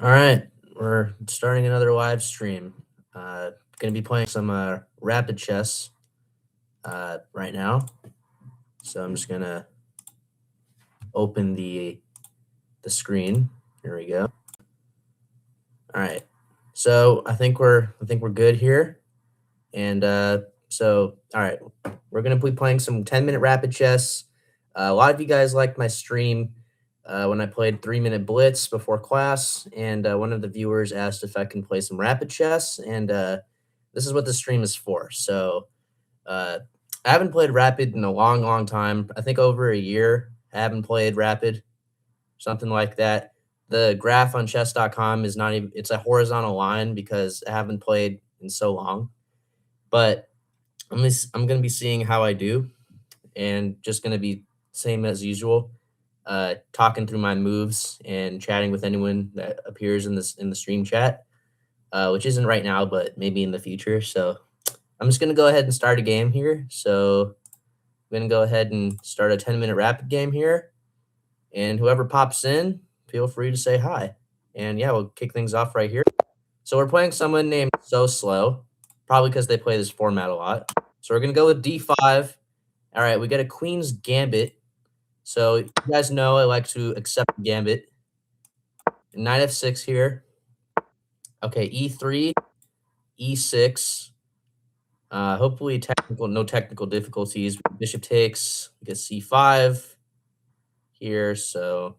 All right, we're starting another live stream. Going to be playing some rapid chess right now. So I'm just gonna open the screen. Here we go. All right. So I think we're good here. And all right, we're gonna be playing some 10-minute rapid chess. A lot of you guys liked my stream when I played 3-minute blitz before class, and one of the viewers asked if I can play some rapid chess, and this is what the stream is for. So uh, I haven't played rapid in a long, long time. I think over a year. I haven't played rapid, something like that. The graph on chess.com is not even, it's a horizontal line because I haven't played in so long. But I'm gonna be seeing how I do, and just gonna be same as usual, talking through my moves and chatting with anyone that appears in the stream chat, which isn't right now, but maybe in the future. So I'm just gonna go ahead and start a game here. So I'm gonna go ahead and start a 10-minute rapid game here, and whoever pops in, feel free to say hi. And yeah, we'll kick things off right here. So we're playing someone named So Slow, probably because they play this format a lot. So we're gonna go with D5. All right, we got a Queen's Gambit. So you guys know I like to accept the Gambit. Knight F6 here. Okay, E3, E6. Hopefully no technical difficulties. Bishop takes. We get C5 here. So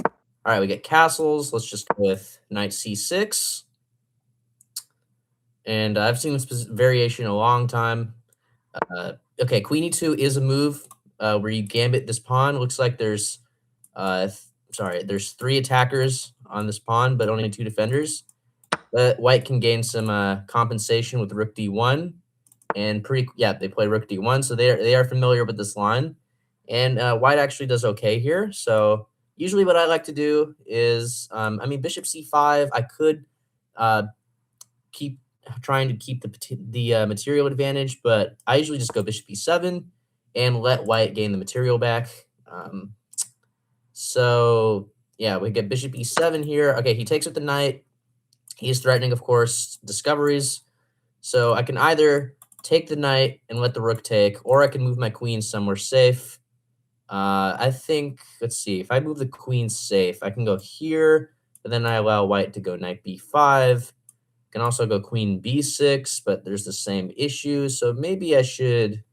all right, we get castles. Let's just go with Knight C6. And I've seen this variation a long time. Okay, Queen E2 is a move where you gambit this pawn. Looks like there's there's 3 attackers on this pawn, but only 2 defenders. But white can gain some compensation with Rook D1, and they play Rook D1, so they are familiar with this line. And white actually does okay here. So usually, what I like to do is, Bishop C5. I could keep trying to keep the material advantage, but I usually just go Bishop E7 and let white gain the material back. So yeah, we get Bishop E7 here. Okay, he takes with the knight. He's threatening, of course, discoveries. So I can either take the knight and let the rook take, or I can move my queen somewhere safe. I think, let's see, if I move the queen safe, I can go here, but then I allow white to go knight B5. Can also go queen B6, but there's the same issue. So maybe I should,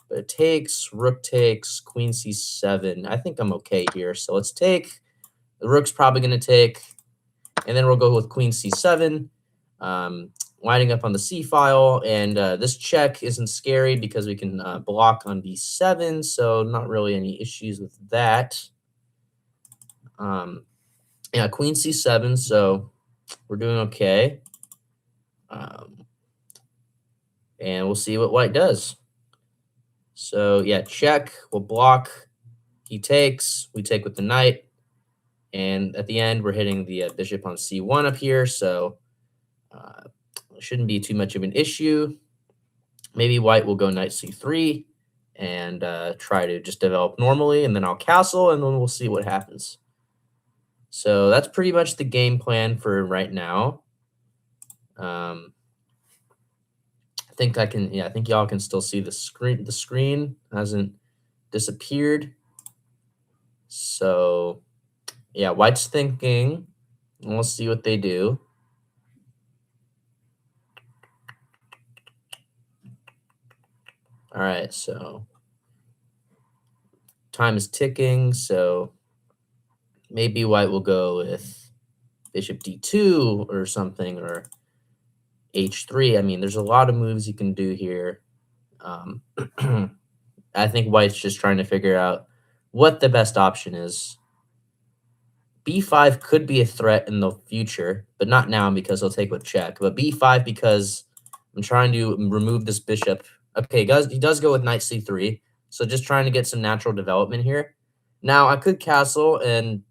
but it takes, rook takes, queen C7. I think I'm okay here. So let's take, the rook's probably going to take, and then we'll go with queen C7, winding up on the C file. And this check isn't scary because we can block on B7, so not really any issues with that. Yeah, queen C7, so we're doing okay. And we'll see what white does. So yeah, check, we'll block, he takes, we take with the knight, and at the end we're hitting the bishop on C1 up here, so shouldn't be too much of an issue. Maybe white will go knight C3 and try to just develop normally, and then I'll castle, and then we'll see what happens. So that's pretty much the game plan for right now. I think I can, yeah, I think y'all can still see the screen. The screen hasn't disappeared. So yeah, white's thinking, and we'll see what they do. All right, so time is ticking, so maybe white will go with bishop D2 or something, or H3. I mean, there's a lot of moves you can do here. I think white's just trying to figure out what the best option is. B5 could be a threat in the future, but not now because he'll take with check. But B5 because I'm trying to remove this bishop. Okay, he does go with knight C3, so just trying to get some natural development here. Now, I could castle and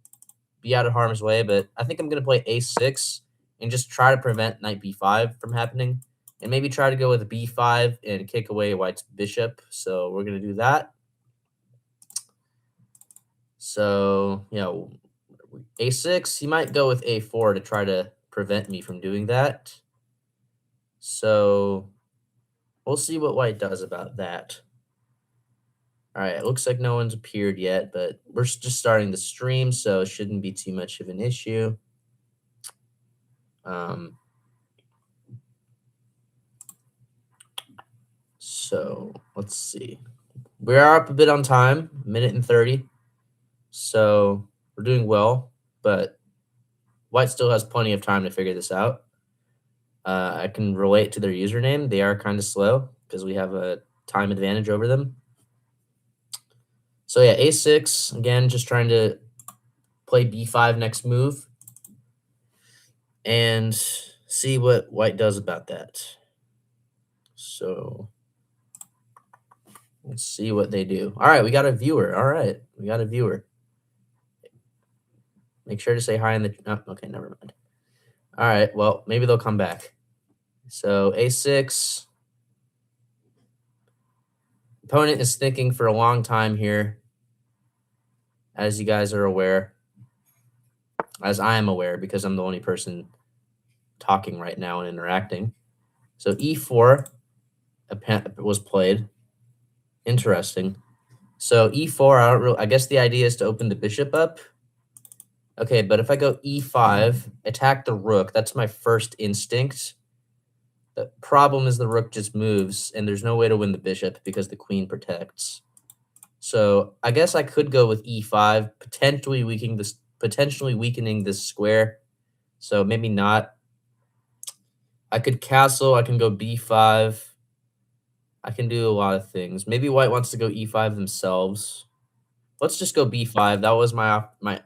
be out of harm's way, but I think I'm going to play A6 and just try to prevent knight B5 from happening, and maybe try to go with B5 and kick away white's bishop. So we're going to do that. So, yeah, we a6, he might go with a4 to try to prevent me from doing that. So we'll see what white does about that. All right, it looks like no one's appeared yet, but we're just starting the stream, so it shouldn't be too much of an issue. So let's see. We are up a bit on time, 1:30. So we're doing well, but white still has plenty of time to figure this out. I can relate to their username. They are kind of slow because we have a time advantage over them. So yeah, a6, again, just trying to play b5 next move and see what white does about that. So let's see what they do. All right, we got a viewer. All right, we got a viewer. Make sure to say hi in the... Oh, okay, never mind. All right, well, maybe they'll come back. So a6. Opponent is thinking for a long time here, as you guys are aware, as I am aware, because I'm the only person talking right now and interacting. So e4 was played. Interesting. So e4, I guess the idea is to open the bishop up. Okay, but if I go e5, attack the rook, that's my first instinct. The problem is the rook just moves, and there's no way to win the bishop because the queen protects. So I guess I could go with e5, potentially weakening this square. So maybe not. I could castle. I can go b5. I can do a lot of things. Maybe white wants to go e5 themselves. Let's just go b5. That was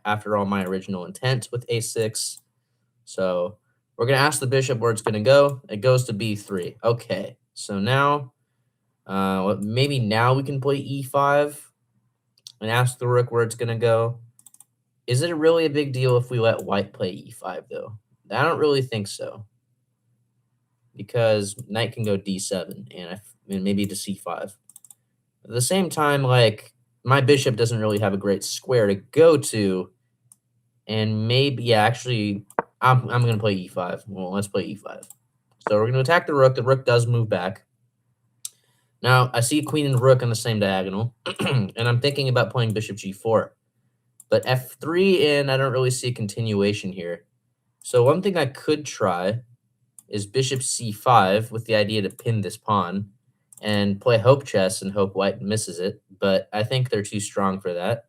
after all my original intent with a6. So we're going to ask the bishop where it's going to go. It goes to b3. Okay. So now, maybe now we can play e5 and ask the rook where it's going to go. Is it really a big deal if we let white play e5, though? I don't really think so. Because knight can go d7 and maybe to c5. At the same time, like, my bishop doesn't really have a great square to go to. And maybe, yeah, actually, I'm going to play e5. Well, let's play e5. So we're going to attack the rook. The rook does move back. Now, I see queen and rook on the same diagonal. And I'm thinking about playing bishop g4. But f3, and I don't really see a continuation here. So one thing I could try is bishop c5 with the idea to pin this pawn and play hope chess and hope white misses it. But I think they're too strong for that.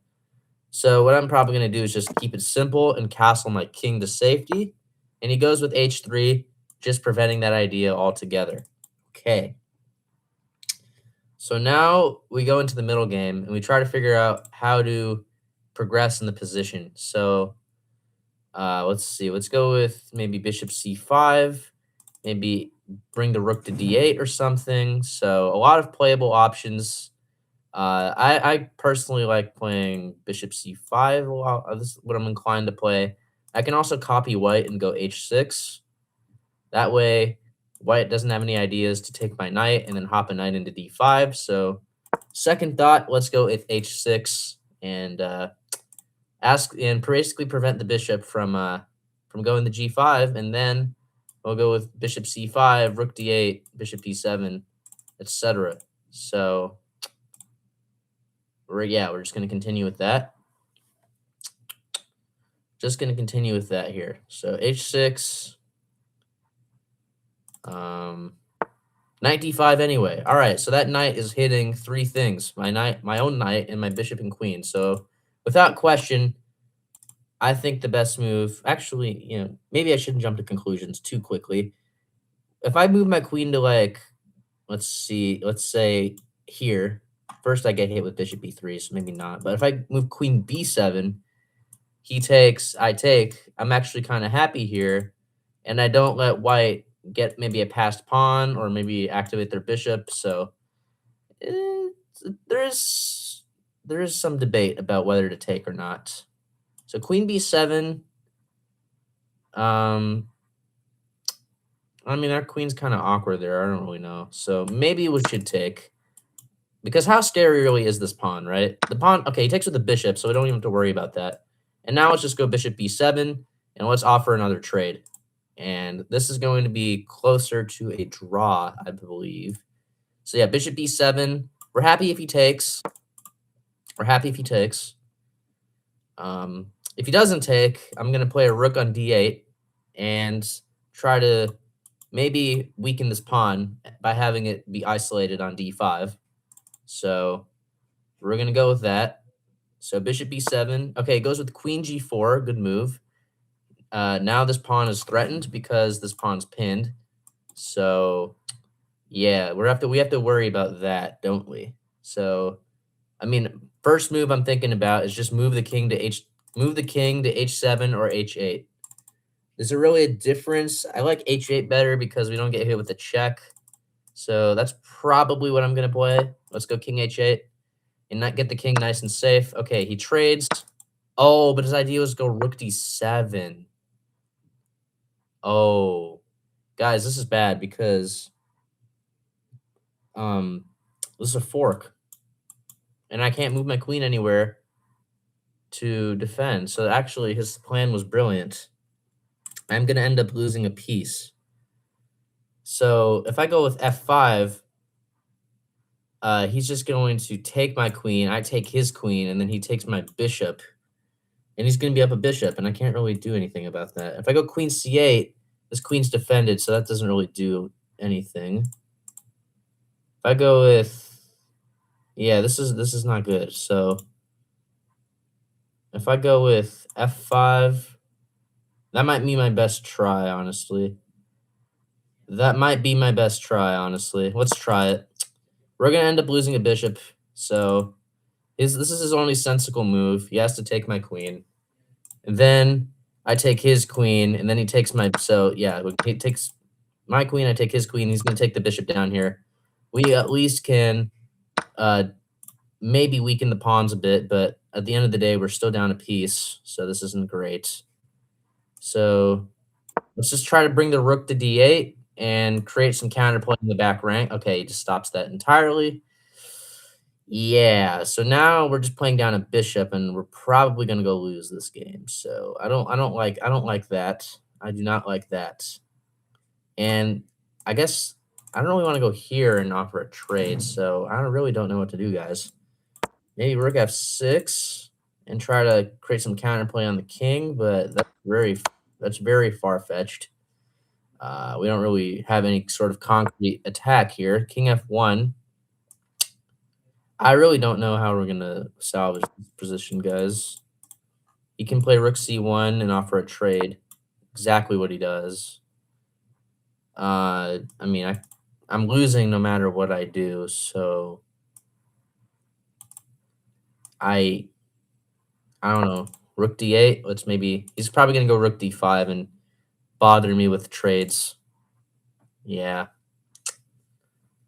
So what I'm probably going to do is just keep it simple and castle my king to safety. And he goes with h3, just preventing that idea altogether. Okay. So now we go into the middle game and we try to figure out how to progress in the position. So let's see. Let's go with maybe bishop c5. Maybe bring the rook to d8 or something. So a lot of playable options. I personally like playing bishop c5 a lot. This is what I'm inclined to play. I can also copy white and go h6. That way, white doesn't have any ideas to take my knight and then hop a knight into d5. So second thought, let's go with h6 and basically prevent the bishop from going to g5, and then we'll go with bishop c5, rook d8, bishop e7, etc. So we're just going to continue with that. Just going to continue with that here. So h6, knight d5 anyway. All right, so that knight is hitting three things: my own knight, and my bishop and queen. So without question, I think the best move, actually, maybe I shouldn't jump to conclusions too quickly. If I move my queen to, like, let's say here, first I get hit with bishop e3, so maybe not. But if I move queen b7, he takes, I take, I'm actually kind of happy here, and I don't let white get maybe a passed pawn or maybe activate their bishop. So there is some debate about whether to take or not. So queen b7. I mean, our queen's kind of awkward there. I don't really know. So maybe we should take. Because how scary really is this pawn, right? The pawn, okay, he takes with the bishop, so we don't even have to worry about that. And now let's just go bishop b7, and let's offer another trade. And this is going to be closer to a draw, I believe. So yeah, bishop b7. We're happy if he takes. We're happy if he takes. If he doesn't take, I'm going to play a rook on d8 and try to maybe weaken this pawn by having it be isolated on d5. So we're going to go with that. So bishop b7. Okay, it goes with queen g4. Good move. Now this pawn is threatened because this pawn's pinned. So yeah, we have to worry about that, don't we? So I mean, first move I'm thinking about is just move the king to h7 or h8. Is there really a difference? I like h8 better because we don't get hit with a check. So that's probably what I'm going to play. Let's go king h8 and not get the king nice and safe. Okay, he trades. Oh, but his idea was to go rook d7. Oh, guys, this is bad because this is a fork. And I can't move my queen anywhere to defend. So actually, his plan was brilliant. I'm going to end up losing a piece. So if I go with f5, he's just going to take my queen. I take his queen, and then he takes my bishop. And he's going to be up a bishop, and I can't really do anything about that. If I go queen c8, this queen's defended, so that doesn't really do anything. If I go with... Yeah, this is not good. So if I go with f5, that might be my best try, honestly. That might be my best try, honestly. Let's try it. We're going to end up losing a bishop, so this is his only sensible move. He has to take my queen. And then I take his queen, and then he takes my... So, yeah, he takes my queen, I take his queen. He's going to take the bishop down here. We at least can maybe weaken the pawns a bit, but at the end of the day, we're still down a piece, so this isn't great. So let's just try to bring the rook to d8 and create some counterplay in the back rank. Okay, he just stops that entirely. Yeah, so now we're just playing down a bishop, and we're probably going to go lose this game. So I don't like that. I do not like that. And I guess I don't really want to go here and offer a trade, so I really don't know what to do, guys. Maybe rook f6 and try to create some counterplay on the king, but that's very far-fetched. We don't really have any sort of concrete attack here. King f1. I really don't know how we're going to salvage this position, guys. He can play rook c1 and offer a trade. Exactly what he does. I mean, I'm losing no matter what I do, so I don't know. Rook d8. Let's maybe... He's probably going to go rook d5 and bother me with trades. Yeah.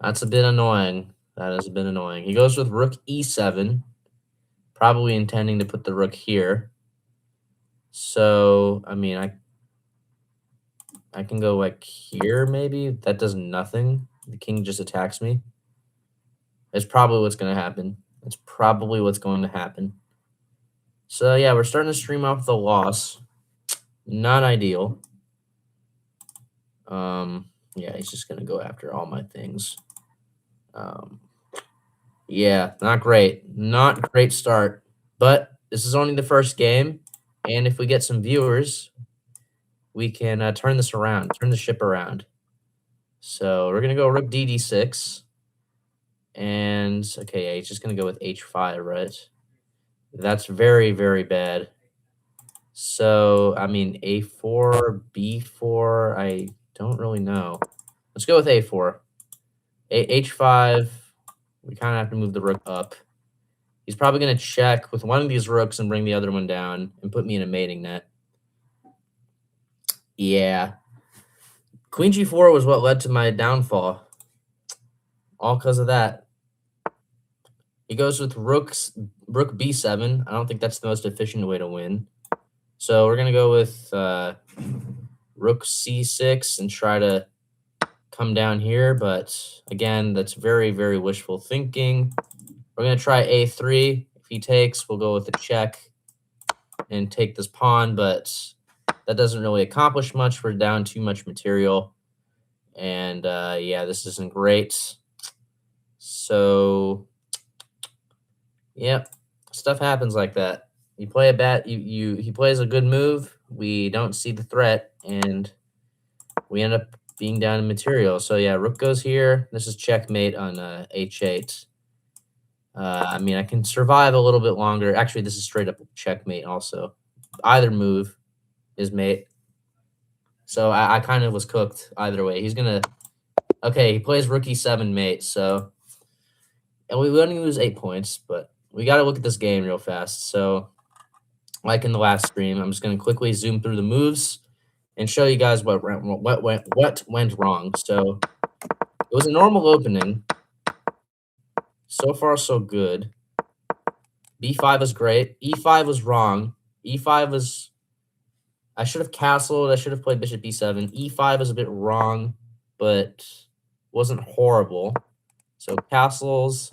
That's a bit annoying. That is a bit annoying. He goes with rook e7, probably intending to put the rook here. So, I mean, I can go like here maybe. That does nothing. The king just attacks me. That's probably what's going to happen. That's probably what's going to happen. So, yeah, we're starting to stream off the loss. Not ideal. Yeah, he's just going to go after all my things. Yeah, not great. Not great start. But this is only the first game. And if we get some viewers, we can turn this around, turn the ship around. So we're going to go rook d6. And, okay, yeah, he's just going to go with h5, right? That's very, very bad. So, I mean, a4, b4, I don't really know. Let's go with a4. h5, we kind of have to move the rook up. He's probably going to check with one of these rooks and bring the other one down and put me in a mating net. Yeah. Queen g4 was what led to my downfall. All because of that. He goes with rook b7. I don't think that's the most efficient way to win. So we're going to go with rook c6 and try to come down here. But again, that's very, very wishful thinking. We're going to try a3. If he takes, we'll go with the check. and take this pawn, but that doesn't really accomplish much. We're down too much material. And yeah, this isn't great. So, yep, stuff happens like that. You play a bad, he plays a good move. We don't see the threat, and we end up being down in material. So yeah, rook goes here. This is checkmate on h8. I mean, I can survive a little bit longer. Actually, this is straight up checkmate also. Either move is mate. So I kind of was cooked either way. He's going to... Okay, he plays rook e7 mate, so... And we only lose 8 points, but we got to look at this game real fast. So, like in the last stream, I'm just going to quickly zoom through the moves and show you guys what went wrong. So, it was a normal opening. So far, so good. b5 was great. e5 was wrong. e5 was... I should have castled. I should have played bishop b7. e5 was a bit wrong, but wasn't horrible. So castles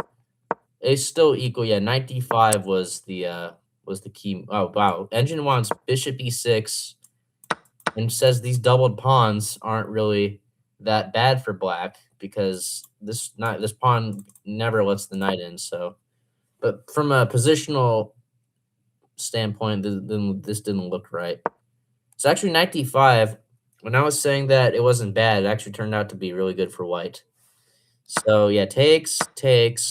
is still equal. Yeah, knight d5 was the key. Oh wow, Engine wants bishop e6 and says these doubled pawns aren't really that bad for black because this pawn never lets the knight in. So, but from a positional standpoint, this didn't look right. So actually, knight d5. When I was saying that it wasn't bad, it actually turned out to be really good for white. So yeah, takes,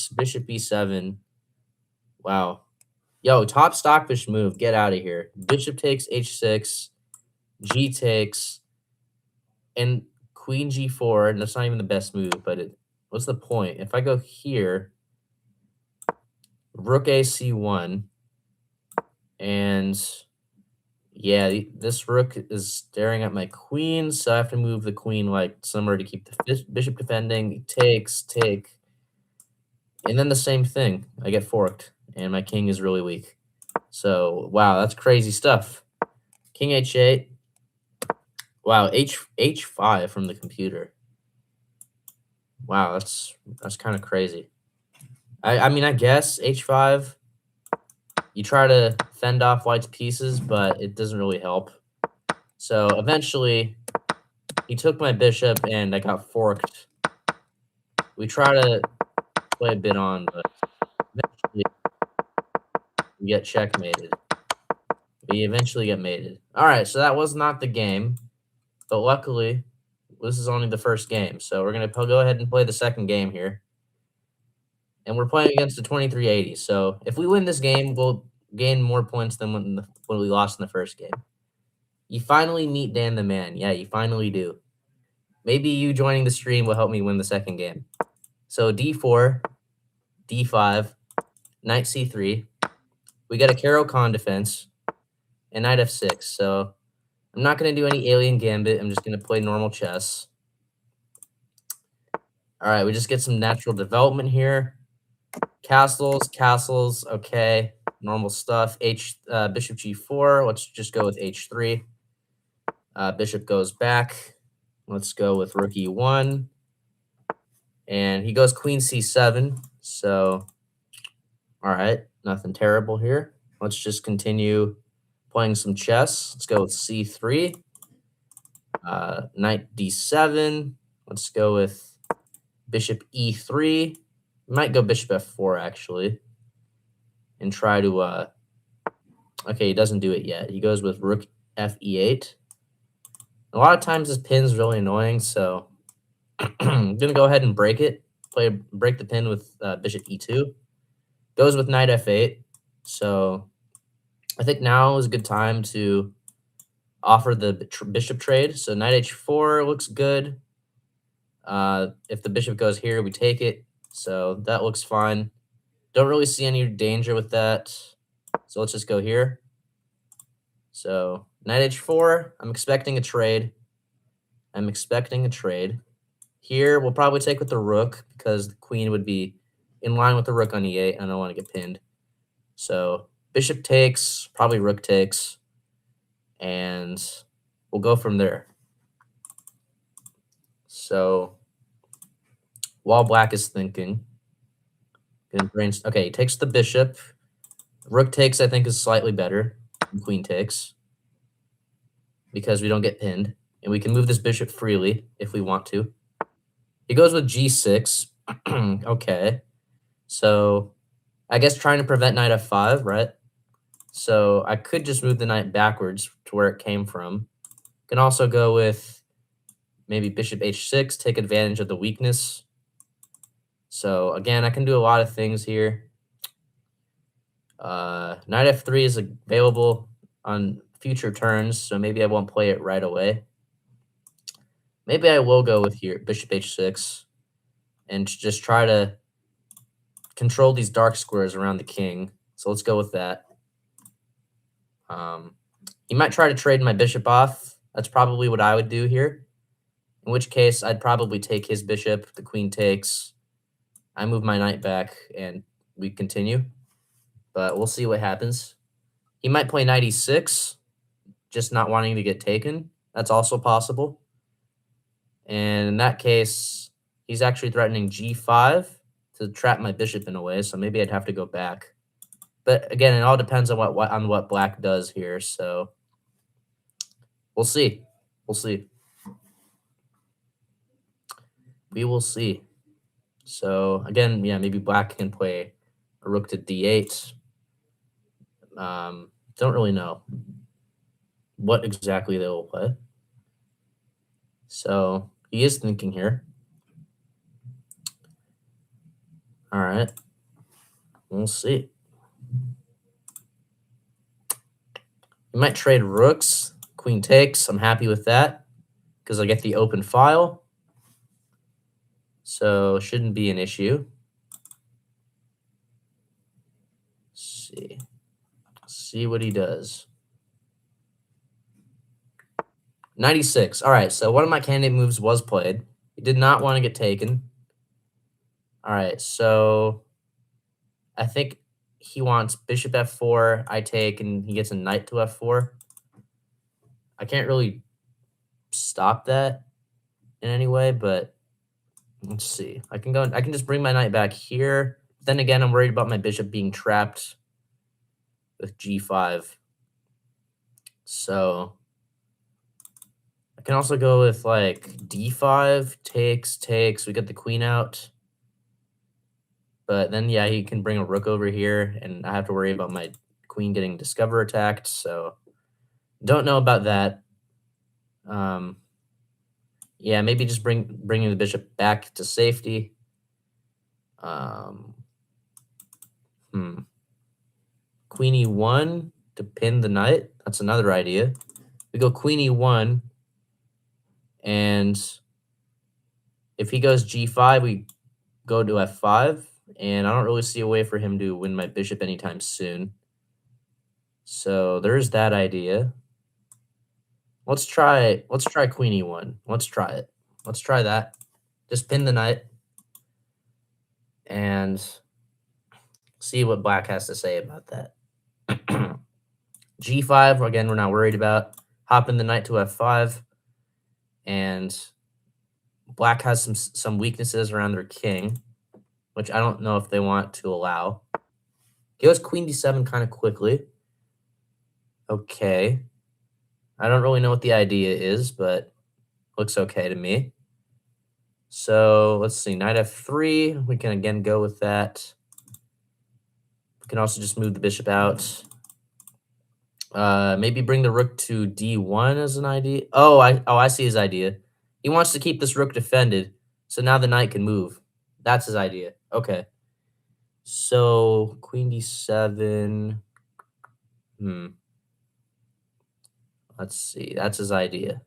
bishop b7. Wow. Yo, top stockfish move. Get out of here. Bishop takes h6, g takes, and queen g4. And that's not even the best move, but what's the point? If I go here, rook a c1, and yeah, this rook is staring at my queen, so I have to move the queen like somewhere to keep the bishop defending. Takes, take. And then the same thing. I get forked, and my king is really weak. So, wow, that's crazy stuff. King h8. Wow, h5 from the computer. Wow, that's kind of crazy. I mean, I guess h5, you try to fend off white's pieces, but it doesn't really help. So eventually, he took my bishop, and I got forked. We try to play a bit on, but eventually we get checkmated. We eventually get mated. All right, so that was not the game, but luckily, this is only the first game. So we're going to go ahead and play the second game here. And we're playing against the 2380. So if we win this game, we'll gain more points than when we lost in the first game. You finally meet Dan the Man. Yeah, you finally do. Maybe you joining the stream will help me win the second game. So d4, d5, knight c3. We get a Caro-Kann defense, and knight f6. So I'm not going to do any alien gambit. I'm just going to play normal chess. All right, we just get some natural development here. Castles, okay. Normal stuff. Bishop g4. Let's just go with h3. Bishop goes back. Let's go with rook e1. And he goes queen c7. So, all right, nothing terrible here. Let's just continue playing some chess. Let's go with c3. Knight d7. Let's go with bishop e3. Might go bishop f4, actually. And try to... okay, he doesn't do it yet. He goes with rook f e8. A lot of times this pin's really annoying, so I'm going to go ahead and break it. Break the pin with bishop e2. Goes with knight f8. So I think now is a good time to offer the bishop trade. So knight h4 looks good. If the bishop goes here, we take it. So that looks fine. Don't really see any danger with that. So let's just go here. So knight h4, I'm expecting a trade. Here, we'll probably take with the rook because the queen would be in line with the rook on e8, and I don't want to get pinned. So bishop takes, probably rook takes, and we'll go from there. So while black is thinking, okay, he takes the bishop. Rook takes, I think, is slightly better. and queen takes because we don't get pinned, and we can move this bishop freely if we want to. He goes with g6. Okay. So I guess trying to prevent knight f5, right? So I could just move the knight backwards to where it came from. Can also go with maybe bishop h6, take advantage of the weakness. So again, I can do a lot of things here. Knight f3 is available on future turns, so maybe I won't play it right away. Maybe I will go with here bishop h6 and just try to control these dark squares around the king. So let's go with that. He might try to trade my bishop off. That's probably what I would do here. In which case, I'd probably take his bishop. The queen takes. I move my knight back, and we continue. But we'll see what happens. He might play knight e6, just not wanting to get taken. That's also possible. And in that case, he's actually threatening g5 to trap my bishop in a way, so maybe I'd have to go back. But again, it all depends on what black does here, so we'll see. We'll see. We will see. So again, yeah, maybe black can play a rook to d8. Don't really know what exactly they will play. So he is thinking here. All right. We'll see. You might trade rooks. Queen takes. I'm happy with that because I get the open file. So shouldn't be an issue. Let's see what he does. 96. All right, so one of my candidate moves was played. He did not want to get taken. All right, so I think he wants bishop f4, I take, and he gets a knight to f4. I can't really stop that in any way, but let's see. I can just bring my knight back here. Then again, I'm worried about my bishop being trapped with g5. So I can also go with like d5, takes. We get the queen out. But then, yeah, he can bring a rook over here, and I have to worry about my queen getting discover attacked. So don't know about that. Yeah, maybe just bringing the bishop back to safety. Queen e1 to pin the knight. That's another idea. We go queen e1, and if he goes g5, we go to f5, and I don't really see a way for him to win my bishop anytime soon. So there's that idea. Let's try queen e1. Let's try it. Let's try that. Just pin the knight and see what black has to say about that. g5, again, we're not worried about. Hopping the knight to f5, and black has some weaknesses around their king, which I don't know if they want to allow. He goes queen d7 kind of quickly. Okay. I don't really know what the idea is, but looks okay to me. So let's see, knight f3. We can again go with that. We can also just move the bishop out. Maybe bring the rook to d1 as an idea. Oh, I see his idea. He wants to keep this rook defended, so now the knight can move. That's his idea. Okay. So queen d7. Let's see. That's his idea.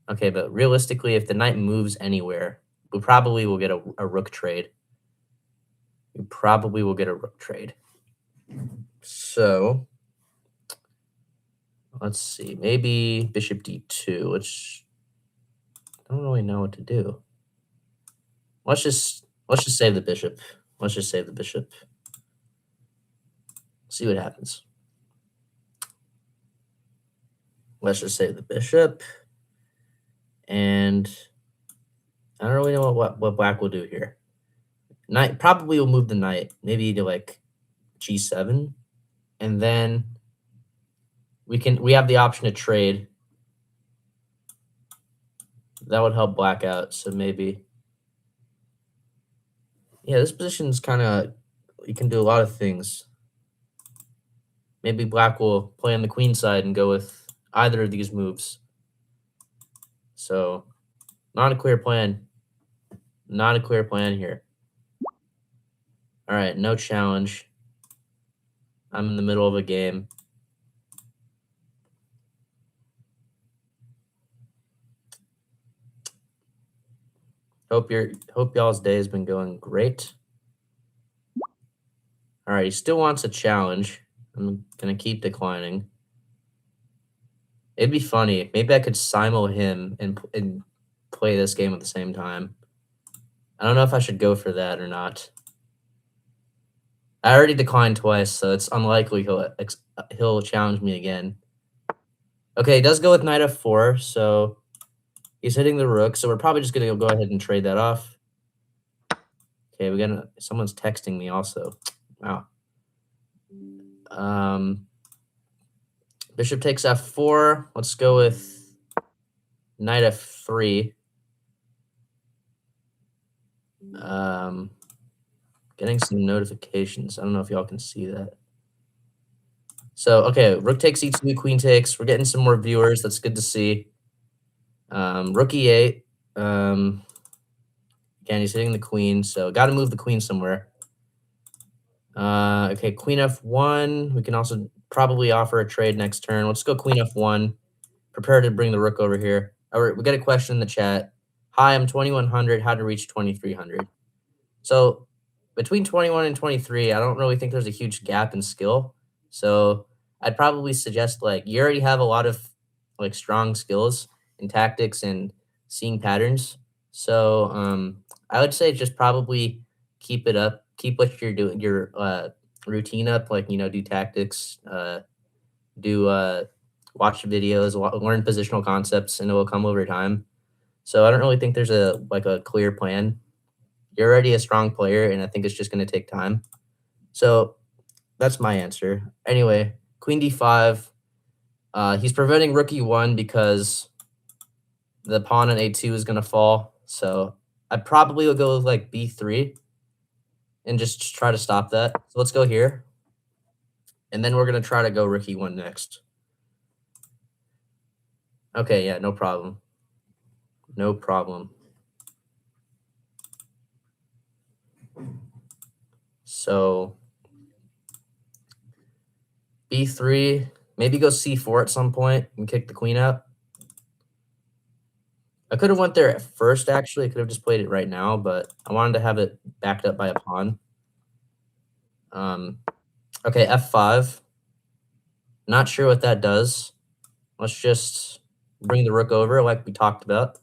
Okay, but realistically, if the knight moves anywhere, we probably will get a rook trade. We probably will get a rook trade. So let's see. Maybe bishop d2, which I don't really know what to do. Let's just save the bishop. Let's just save the bishop. See what happens. Let's just save the bishop. And I don't really know what black will do here. Knight probably will move the knight, maybe to like g7, and then we have the option to trade. That would help black out, so maybe. Yeah, this position's kind of, you can do a lot of things. Maybe black will play on the queen side and go with either of these moves. So, not a clear plan. Not a clear plan here. All right, no challenge. I'm in the middle of a game. Hope y'all's day has been going great. All right, he still wants a challenge. I'm gonna keep declining. It'd be funny. Maybe I could simul him and play this game at the same time. I don't know if I should go for that or not. I already declined twice, so it's unlikely he'll challenge me again. Okay, he does go with knight f4, so he's hitting the rook. So we're probably just gonna go ahead and trade that off. Okay, someone's texting me also. Wow. Bishop takes f4. Let's go with knight f3. Getting some notifications. I don't know if y'all can see that. So, okay, rook takes e2, queen takes. We're getting some more viewers. That's good to see. Rook e8. Again, he's hitting the queen, so got to move the queen somewhere. Okay, queen f1. We can also probably offer a trade next turn. Let's go queen f1. Prepare to bring the rook over here. All right, we got a question in the chat. Hi, I'm 2100. How to reach 2300? So between 21 and 23, I don't really think there's a huge gap in skill. So I'd probably suggest, like, you already have a lot of like strong skills in tactics and seeing patterns. So I would say just probably keep it up, keep what you're doing, your routine up, like, do tactics, do watch videos, learn positional concepts, and it will come over time. So I don't really think there's a clear plan. You're already a strong player, and I think it's just going to take time. So that's my answer. Anyway, queen d5. He's preventing rook e1 because the pawn on a2 is going to fall. So I probably will go with like b3 and just try to stop that. So let's go here. And then we're going to try to go rook e1 next. Okay, yeah, no problem. No problem. So b3, maybe go c4 at some point and kick the queen out. I could have went there at first, actually. I could have just played it right now, but I wanted to have it backed up by a pawn. Okay, f5. Not sure what that does. Let's just bring the rook over like we talked about.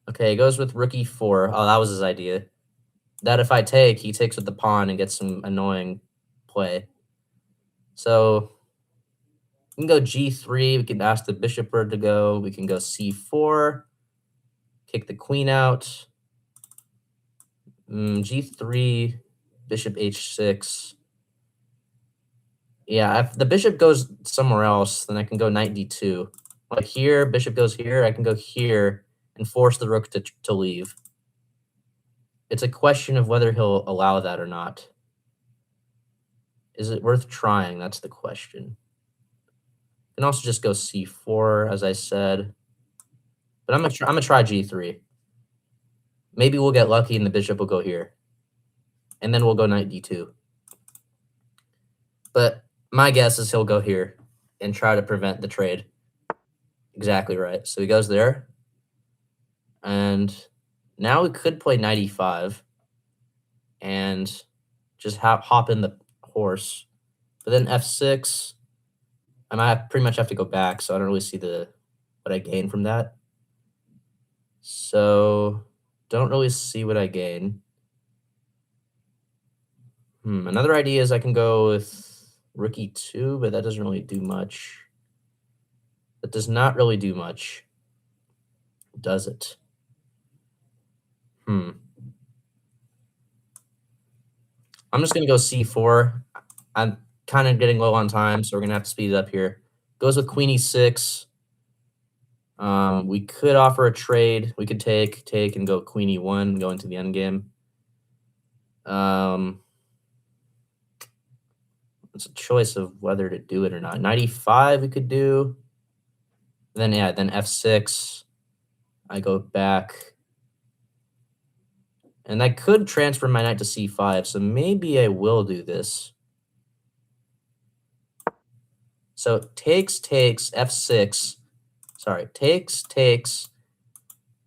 Okay, he goes with rook e4. Oh, that was his idea. That if I take, he takes with the pawn and gets some annoying play. So we can go g3. We can ask the bishop where to go. We can go c4. Kick the queen out. G3, bishop h6. Yeah, if the bishop goes somewhere else, then I can go knight d2. Like here, bishop goes here. I can go here and force the rook to leave. It's a question of whether he'll allow that or not. Is it worth trying? That's the question. You can also just go c4, as I said. But I'm gonna try g3. Maybe we'll get lucky and the bishop will go here. And then we'll go knight d2. But my guess is he'll go here and try to prevent the trade. Exactly right. So he goes there. And now we could play knight e5 and just hop in the horse. But then f6, I might pretty much have to go back, so I don't really see what I gain from that. So don't really see what I gain. Another idea is I can go with rook e2, but that doesn't really do much. That does not really do much, does it? I'm just going to go c4. I'm kind of getting low on time, so we're going to have to speed it up here. Goes with queen e6. We could offer a trade. We could take, and go queen e1, go into the endgame. It's a choice of whether to do it or not. Knight e5 we could do. Then, yeah, then f6. I go back. And I could transfer my knight to c5, so maybe I will do this. So takes, f6. Sorry, takes,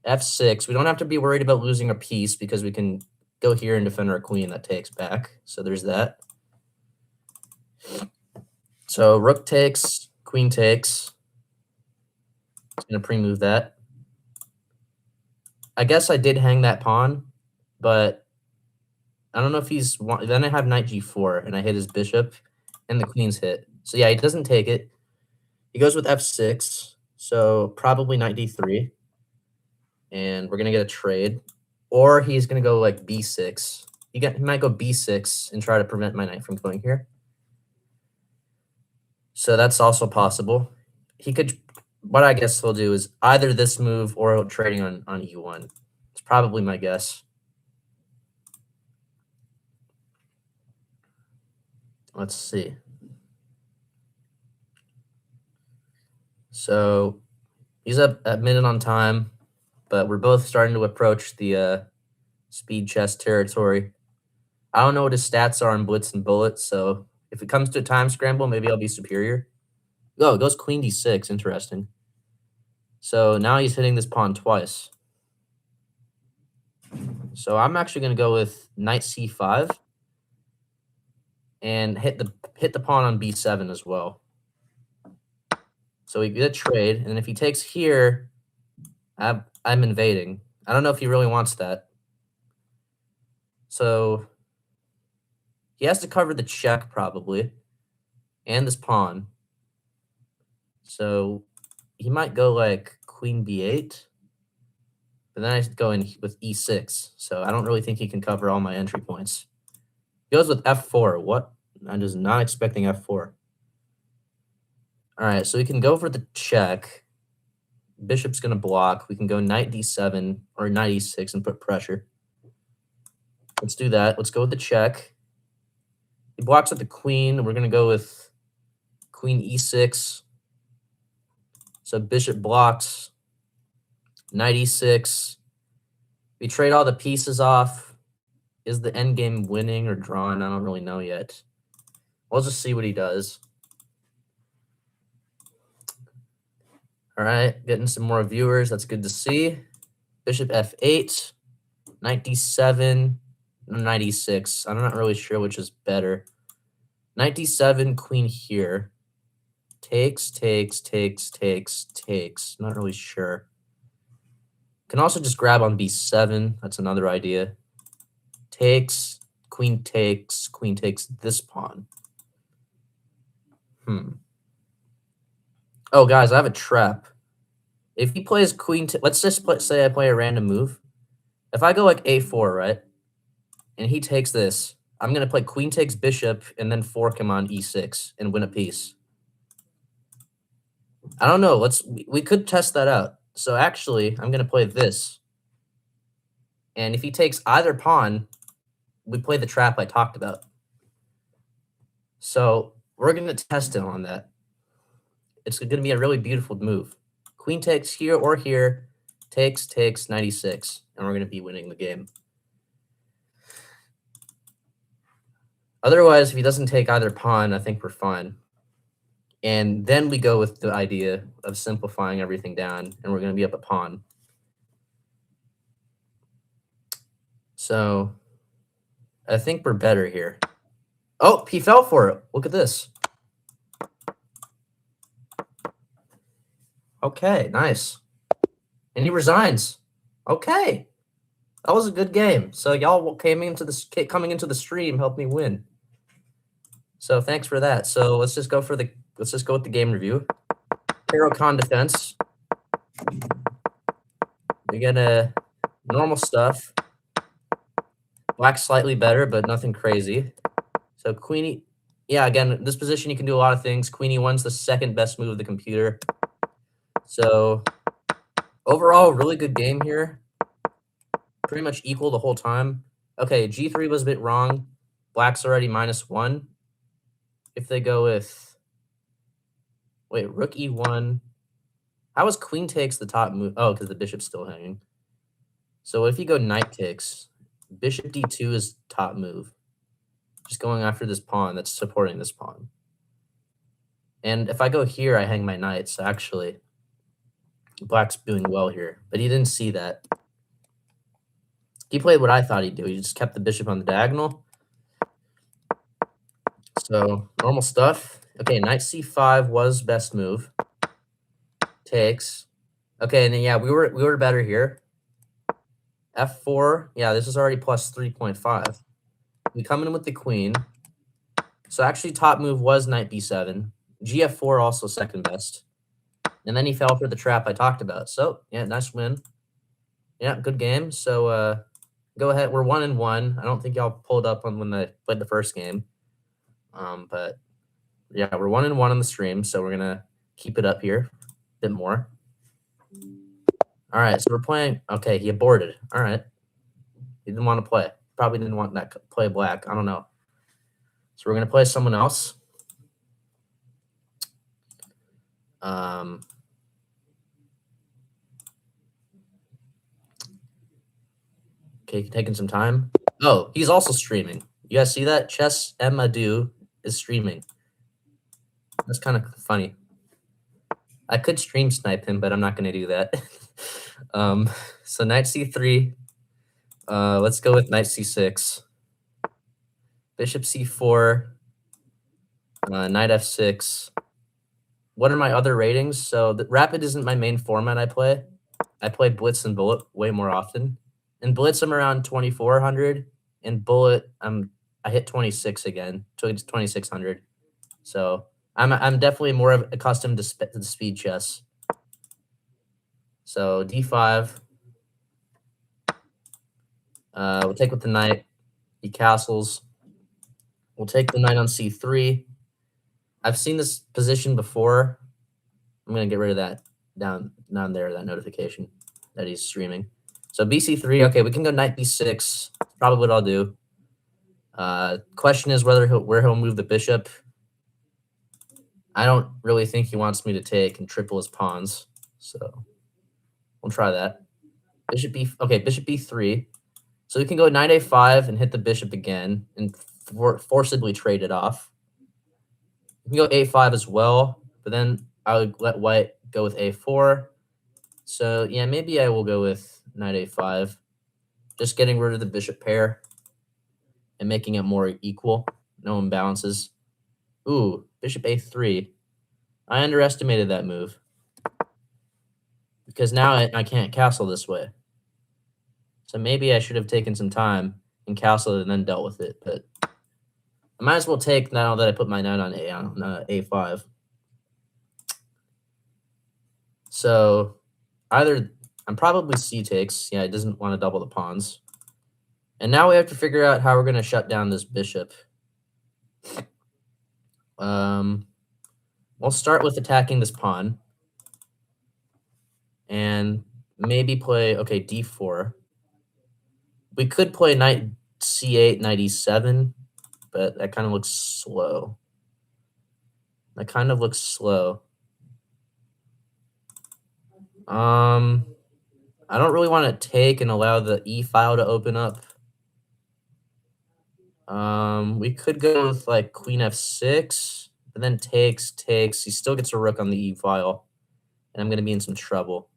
f6. We don't have to be worried about losing a piece because we can go here and defend our queen that takes back. So there's that. So rook takes, queen takes. It's going to pre-move that. I guess I did hang that pawn, but I don't know if he's... Then I have knight g4, and I hit his bishop, and the queen's hit. So yeah, he doesn't take it. He goes with f6, so probably knight d3. And we're going to get a trade. Or he's going to go like b6. He might go b6 and try to prevent my knight from going here. So that's also possible. He could... What I guess he'll do is either this move or trading on e1. It's probably my guess. Let's see. So he's up at minute on time, but we're both starting to approach the speed chess territory. I don't know what his stats are on blitz and bullets, so if it comes to a time scramble, maybe I'll be superior. Oh, it goes queen d6. Interesting. So now he's hitting this pawn twice. So I'm actually going to go with knight c5 and hit the pawn on b7 as well. So we get a trade, and if he takes here, I'm invading. I don't know if he really wants that. So he has to cover the check probably, and this pawn. So he might go like queen b8, but then I go in with e6. So I don't really think he can cover all my entry points. He goes with f4. What? I'm just not expecting f4. All right, so we can go for the check. Bishop's going to block. We can go knight d7 or knight e6 and put pressure. Let's do that. Let's go with the check. He blocks with the queen. We're going to go with queen e6. So bishop blocks. Knight e6. We trade all the pieces off. Is the endgame winning or drawn? I don't really know yet. We'll just see what he does. All right, getting some more viewers. That's good to see. Bishop f8, knight d7, knight e6. I'm not really sure which is better. Knight d7, queen here. Takes. Not really sure. Can also just grab on b7. That's another idea. Takes this pawn. Oh, guys, I have a trap. If he plays queen, let's just say I play a random move. If I go like a4, right, and he takes this, I'm going to play queen takes bishop and then fork him on e6 and win a piece. I don't know. We could test that out. So actually, I'm going to play this. And if he takes either pawn, we play the trap I talked about. So we're going to test him on that. It's going to be a really beautiful move. Queen takes here or here. Takes, knight e6. And we're going to be winning the game. Otherwise, if he doesn't take either pawn, I think we're fine. And then we go with the idea of simplifying everything down, and we're going to be up a pawn. So I think we're better here. Oh, he fell for it. Look at this. Okay, nice. And he resigns. Okay. That was a good game. So y'all coming into the stream helped me win. So thanks for that. So let's just go with the game review. Caro-Kann defense. We get a normal stuff. Black's slightly better, but nothing crazy. So queen e, yeah, again, this position you can do a lot of things. Queen e1's the second best move of the computer. So overall, really good game here. Pretty much equal the whole time. Okay, g3 was a bit wrong. Black's already -1. If they go with, wait, rook e1. How is queen takes the top move? Oh, because the bishop's still hanging. So if you go knight takes, bishop d2 is top move. Just going after this pawn that's supporting this pawn. And if I go here, I hang my knight. So actually, Black's doing well here. But he didn't see that. He played what I thought he'd do. He just kept the bishop on the diagonal. So normal stuff. Okay, knight c5 was best move. Takes. Okay, and then yeah, we were better here. f4. Yeah, this is already plus 3.5. We come in with the queen. So actually top move was knight b7. gf4 also second best. And then he fell for the trap I talked about. So yeah, nice win. Yeah, good game. So go ahead. We're 1-1. I don't think y'all pulled up on when I played the first game. But yeah, we're 1-1 on the stream, so we're gonna keep it up here a bit more. All right, so we're playing. Okay, he aborted. All right, he didn't want to play. Probably didn't want that play black. I don't know. So we're gonna play someone else. Okay, taking some time. Oh, he's also streaming. You guys see that? Chess Emadu is streaming. That's kind of funny. I could stream snipe him, but I'm not going to do that. So knight c3. Let's go with knight c6. Bishop c4. Knight f6. What are my other ratings? So the rapid isn't my main format I play. I play blitz and bullet way more often. In blitz, I'm around 2400. In bullet, I hit 26 again. So it's 2600. So I'm definitely more accustomed to the speed chess. So d5. We'll take with the knight. He castles. We'll take the knight on c3. I've seen this position before. I'm going to get rid of that down there, that notification that he's streaming. So bc3. Okay, we can go knight b6. Probably what I'll do. Question is where he'll move the bishop. I don't really think he wants me to take and triple his pawns. So we'll try that. Bishop b3. So we can go knight a5 and hit the bishop again and forcibly trade it off. We can go a5 as well, but then I would let white go with a4. So yeah, maybe I will go with knight a5, just getting rid of the bishop pair and making it more equal, no imbalances. Ooh, bishop a3. I underestimated that move because now I can't castle this way. So maybe I should have taken some time and castled and then dealt with it, but I might as well take now that I put my knight on a5. So either I'm probably c takes. Yeah, it doesn't want to double the pawns. And now we have to figure out how we're going to shut down this bishop. We'll start with attacking this pawn. And maybe play, okay, d4. We could play knight c8, knight e7, but that kind of looks slow. That kind of looks slow. I don't really want to take and allow the e file to open up. We could go with like queen f6, but then takes. He still gets a rook on the e file, and I'm going to be in some trouble.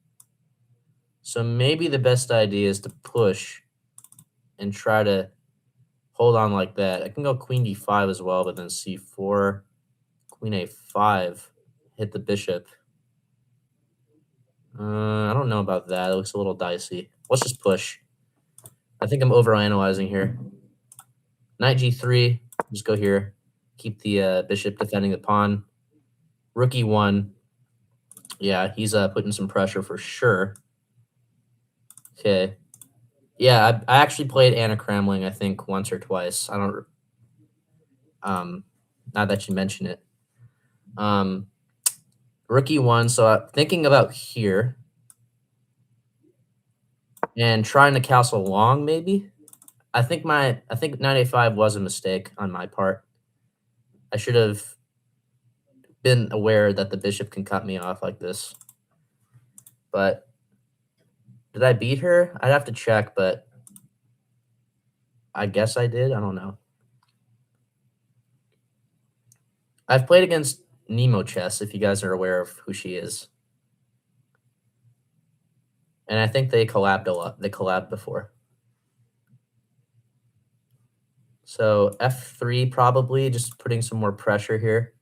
So maybe the best idea is to push and try to hold on like that. I can go queen d5 as well, but then c4, queen a5, hit the bishop. I don't know about that. It looks a little dicey. Let's just push. I think I'm overanalyzing here. Knight g3, just go here. Keep the bishop defending the pawn. Rook e1. Yeah, he's putting some pressure for sure. Okay. Yeah, I actually played Anna Cramling, I think, once or twice. I don't um now that you mention it. Um Rook E1, so I'm thinking about here and trying to castle long maybe. I think knight a5 was a mistake on my part. I should have been aware that the bishop can cut me off like this. But did I beat her? I'd have to check, but I guess I did. I don't know. I've played against Nemo Chess, if you guys are aware of who she is. And I think they collabed a lot. They collabed before. So f3 probably, just putting some more pressure here.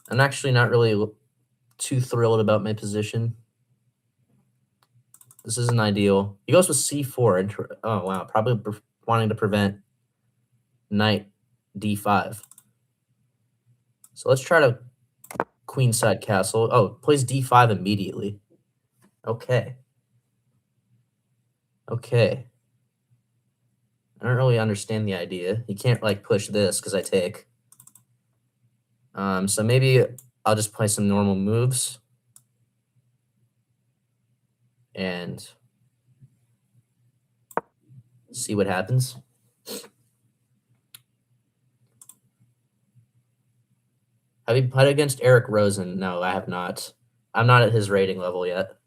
I'm actually not really too thrilled about my position. This isn't ideal. He goes with c4. Oh, wow. Probably wanting to prevent knight d5. So let's try to queenside castle. Oh, plays d5 immediately. Okay. Okay. I don't really understand the idea. You can't, like, push this because I take. So maybe I'll just play some normal moves. And see what happens. Have you played against Eric Rosen? No, I have not. I'm not at his rating level yet.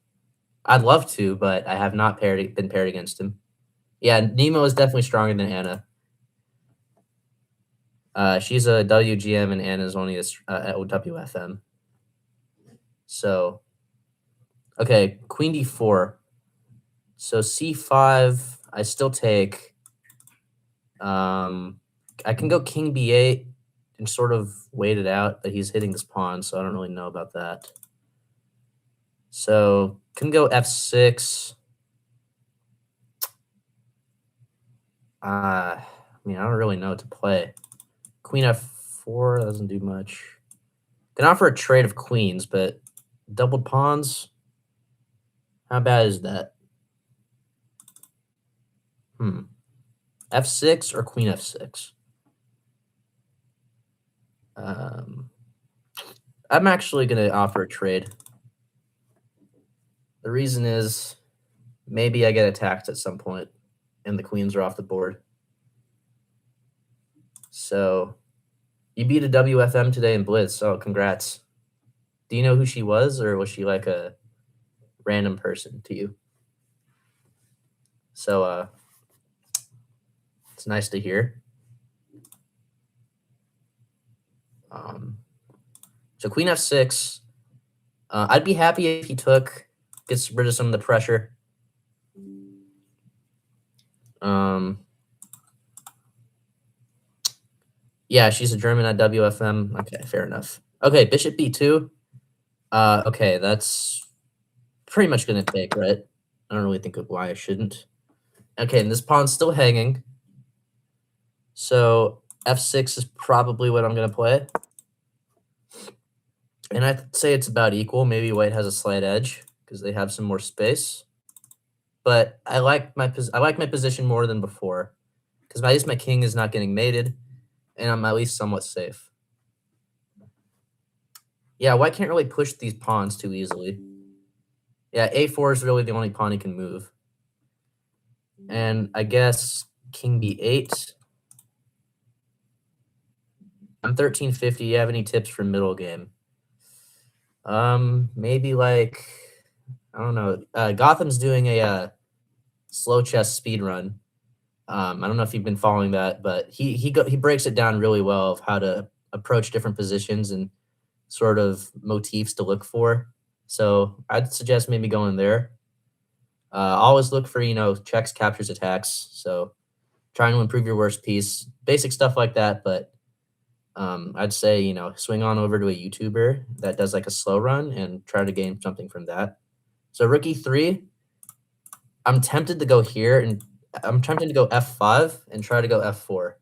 I'd love to, but I have not been paired against him. Yeah, Nemo is definitely stronger than Anna. She's a WGM and Anna's only a WFM. So, okay, Queen D4. So C5, I still take. I can go King B8 and sort of wait it out, but he's hitting his pawn, so I don't really know about that. So can go F6. I mean, I don't really know what to play. Queen F4 doesn't do much. Can offer a trade of queens, but doubled pawns. How bad is that? F6 or Queen F6? I'm actually gonna offer a trade. The reason is maybe I get attacked at some point, and the queens are off the board. So you beat a WFM today in Blitz. Oh, congrats. Do you know who she was, or was she like a random person to you? So it's nice to hear. So Queen F6. I'd be happy if he gets rid of some of the pressure. Yeah, she's a German at WFM. Okay, fair enough. Okay, Bishop B2. Okay, that's pretty much gonna take, right? I don't really think of why I shouldn't. Okay, and this pawn's still hanging. So F6 is probably what I'm gonna play. And I'd say it's about equal. Maybe white has a slight edge because they have some more space. But I like my position more than before because at least my king is not getting mated, and I'm at least somewhat safe. Yeah, white can't really push these pawns too easily. Yeah, A4 is really the only pawn he can move. And I guess King B8. I'm 1350. You have any tips for middle game? Maybe like, I don't know. Gotham's doing a slow chess speed run. I don't know if you've been following that, but he breaks it down really well of how to approach different positions and sort of motifs to look for. So I'd suggest maybe going there. Always look for, checks, captures, attacks. So trying to improve your worst piece, basic stuff like that. But I'd say, swing on over to a YouTuber that does like a slow run and try to gain something from that. So Rook E3, I'm tempted to go here and I'm tempted to go F5 and try to go F4.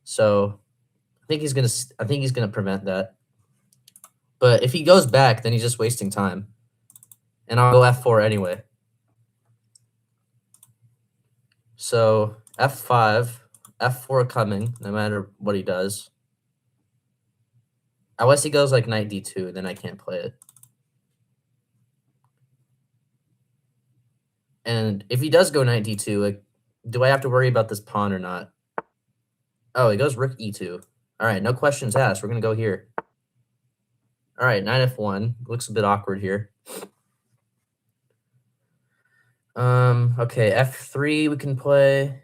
So I think he's gonna prevent that. But if he goes back, then he's just wasting time. And I'll go F4 anyway. So f5, f4 coming, no matter what he does. Unless he goes like knight d2, then I can't play it. And if he does go knight d2, like, do I have to worry about this pawn or not? Oh, he goes rook e2. All right, no questions asked. We're going to go here. All right, knight f1. Looks a bit awkward here. Okay, f3 we can play.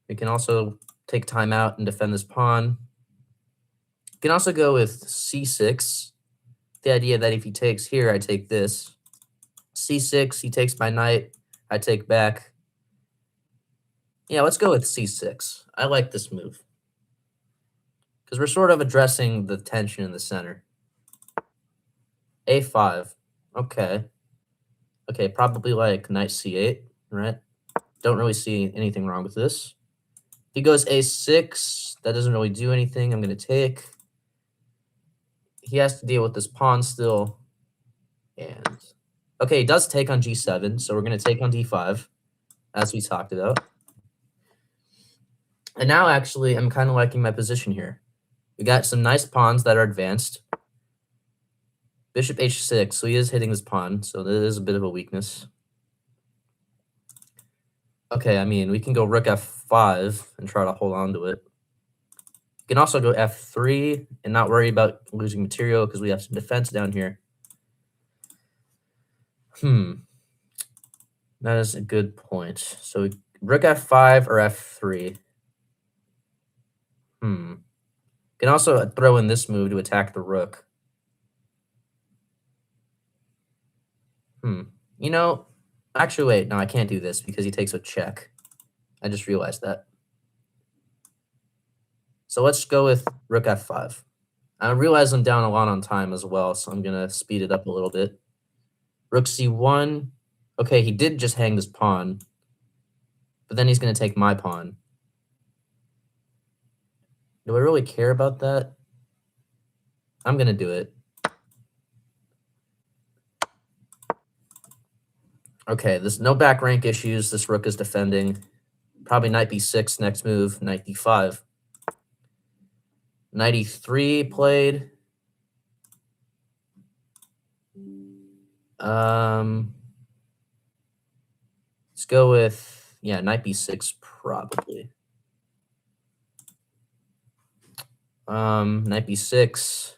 We can also take time out and defend this pawn. We can also go with c6. The idea that if he takes here, I take this. c6, he takes my knight. I take back. Yeah, let's go with c6. I like this move. Because we're sort of addressing the tension in the center. a5. Okay. Okay, probably like knight c8, right? Don't really see anything wrong with this. If he goes a6, that doesn't really do anything. I'm going to take. He has to deal with this pawn still. And okay, he does take on g7, so we're going to take on d5, as we talked about. And now, actually, I'm kind of liking my position here. We got some nice pawns that are advanced. Bishop h6, so he is hitting this pawn, so that is a bit of a weakness. Okay, I mean, we can go rook f5 and try to hold on to it. You can also go f3 and not worry about losing material because we have some defense down here. That is a good point. So rook f5 or f3. Can also throw in this move to attack the rook. You know, actually, wait. No, I can't do this because he takes a check. I just realized that. So let's go with rook f5. I realize I'm down a lot on time as well, so I'm going to speed it up a little bit. Rook c1. Okay, he did just hang this pawn, but then he's going to take my pawn. Do I really care about that? I'm going to do it. Okay, there's no back rank issues. This rook is defending. Probably knight b6 next move, knight d5. Knight e3 played. Let's go with, yeah, knight b6 probably. Knight b6.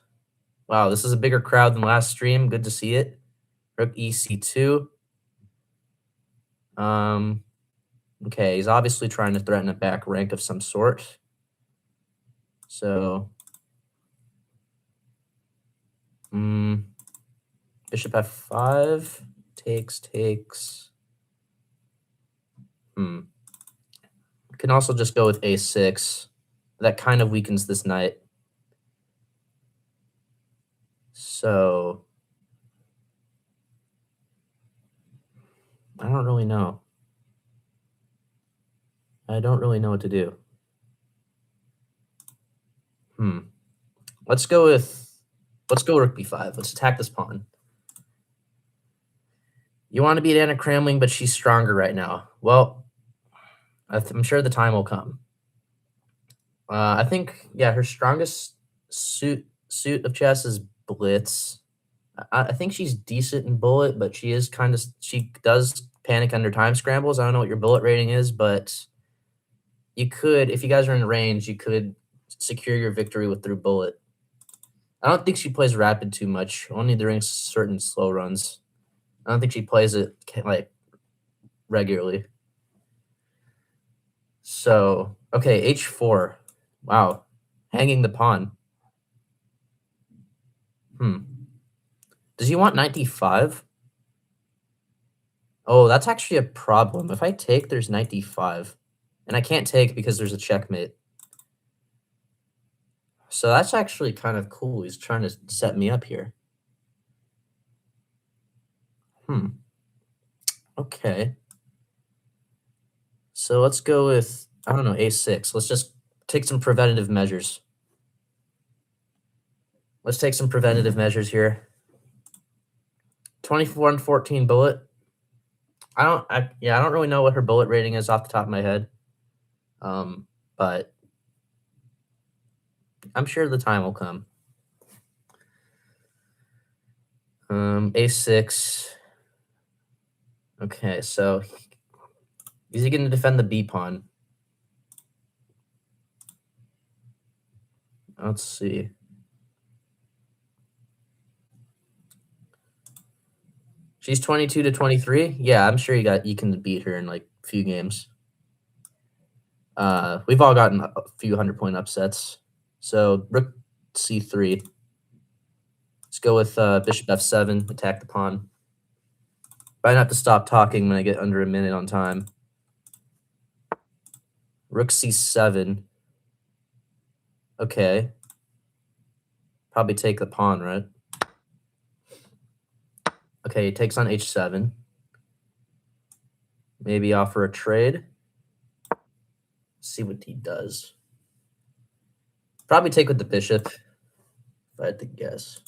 Wow, this is a bigger crowd than last stream. Good to see it. Rook ec2. Okay, he's obviously trying to threaten a back rank of some sort. So, bishop f5, takes. Can also just go with a6. That kind of weakens this knight. So, I don't really know. I don't really know what to do. Let's go rook b5. Let's attack this pawn. You want to beat Anna Kramling, but she's stronger right now. Well, I'm sure the time will come. I think, yeah, her strongest suit of chess is blitz. I think she's decent in bullet, but she does panic under time scrambles. I don't know what your bullet rating is, but you could, if you guys are in range, you could secure your victory through bullet. I don't think she plays rapid too much, only during certain slow runs. I don't think she plays it like regularly. So, okay, h4. Wow, hanging the pawn. Does he want knight d5? Oh, that's actually a problem. If I take, there's knight d5. And I can't take because there's a checkmate. So that's actually kind of cool. He's trying to set me up here. Okay. So let's go with, I don't know, a6. Let's just take some preventative measures. Let's take some preventative measures here. 24 and 14 bullet. I don't really know what her bullet rating is off the top of my head. But I'm sure the time will come. A6. Okay, so is he going to defend the B pawn? Let's see. She's 22 to 23. Yeah, I'm sure you can beat her in like a few games. We've all gotten a few 100-point upsets. So rook C3. Let's go with bishop F7. Attack the pawn. Try not to stop talking when I get under a minute on time. Rook C7. Okay. Probably take the pawn, right? Okay, he takes on H7. Maybe offer a trade. See what he does. Probably take with the bishop, if I had to guess.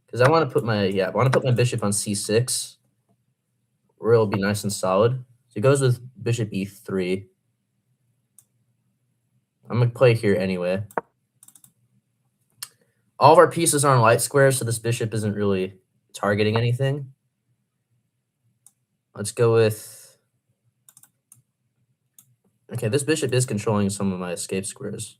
Because I want to put my bishop on C6, where it'll be nice and solid. So he goes with bishop E3. I'm gonna play here anyway. All of our pieces are on light squares, so this bishop isn't really targeting anything. Let's go with... Okay, this bishop is controlling some of my escape squares.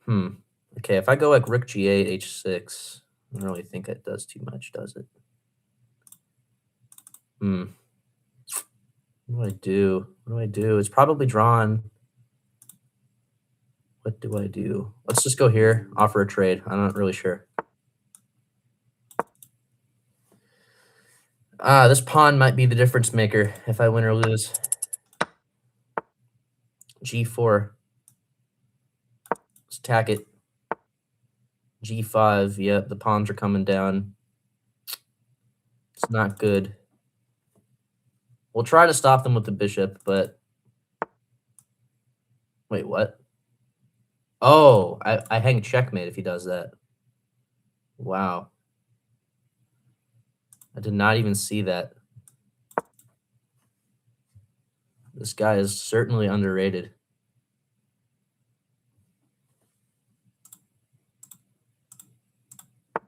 Okay, if I go like rook G8, H6, I don't really think it does too much, does it? What do I do? What do I do? It's probably drawn. What do I do? Let's just go here, offer a trade. I'm not really sure. This pawn might be the difference maker if I win or lose. G4. Let's attack it. G5. Yep, the pawns are coming down. It's not good. We'll try to stop them with the bishop, but... Wait, what? Oh, I hang checkmate if he does that. Wow. I did not even see that. This guy is certainly underrated.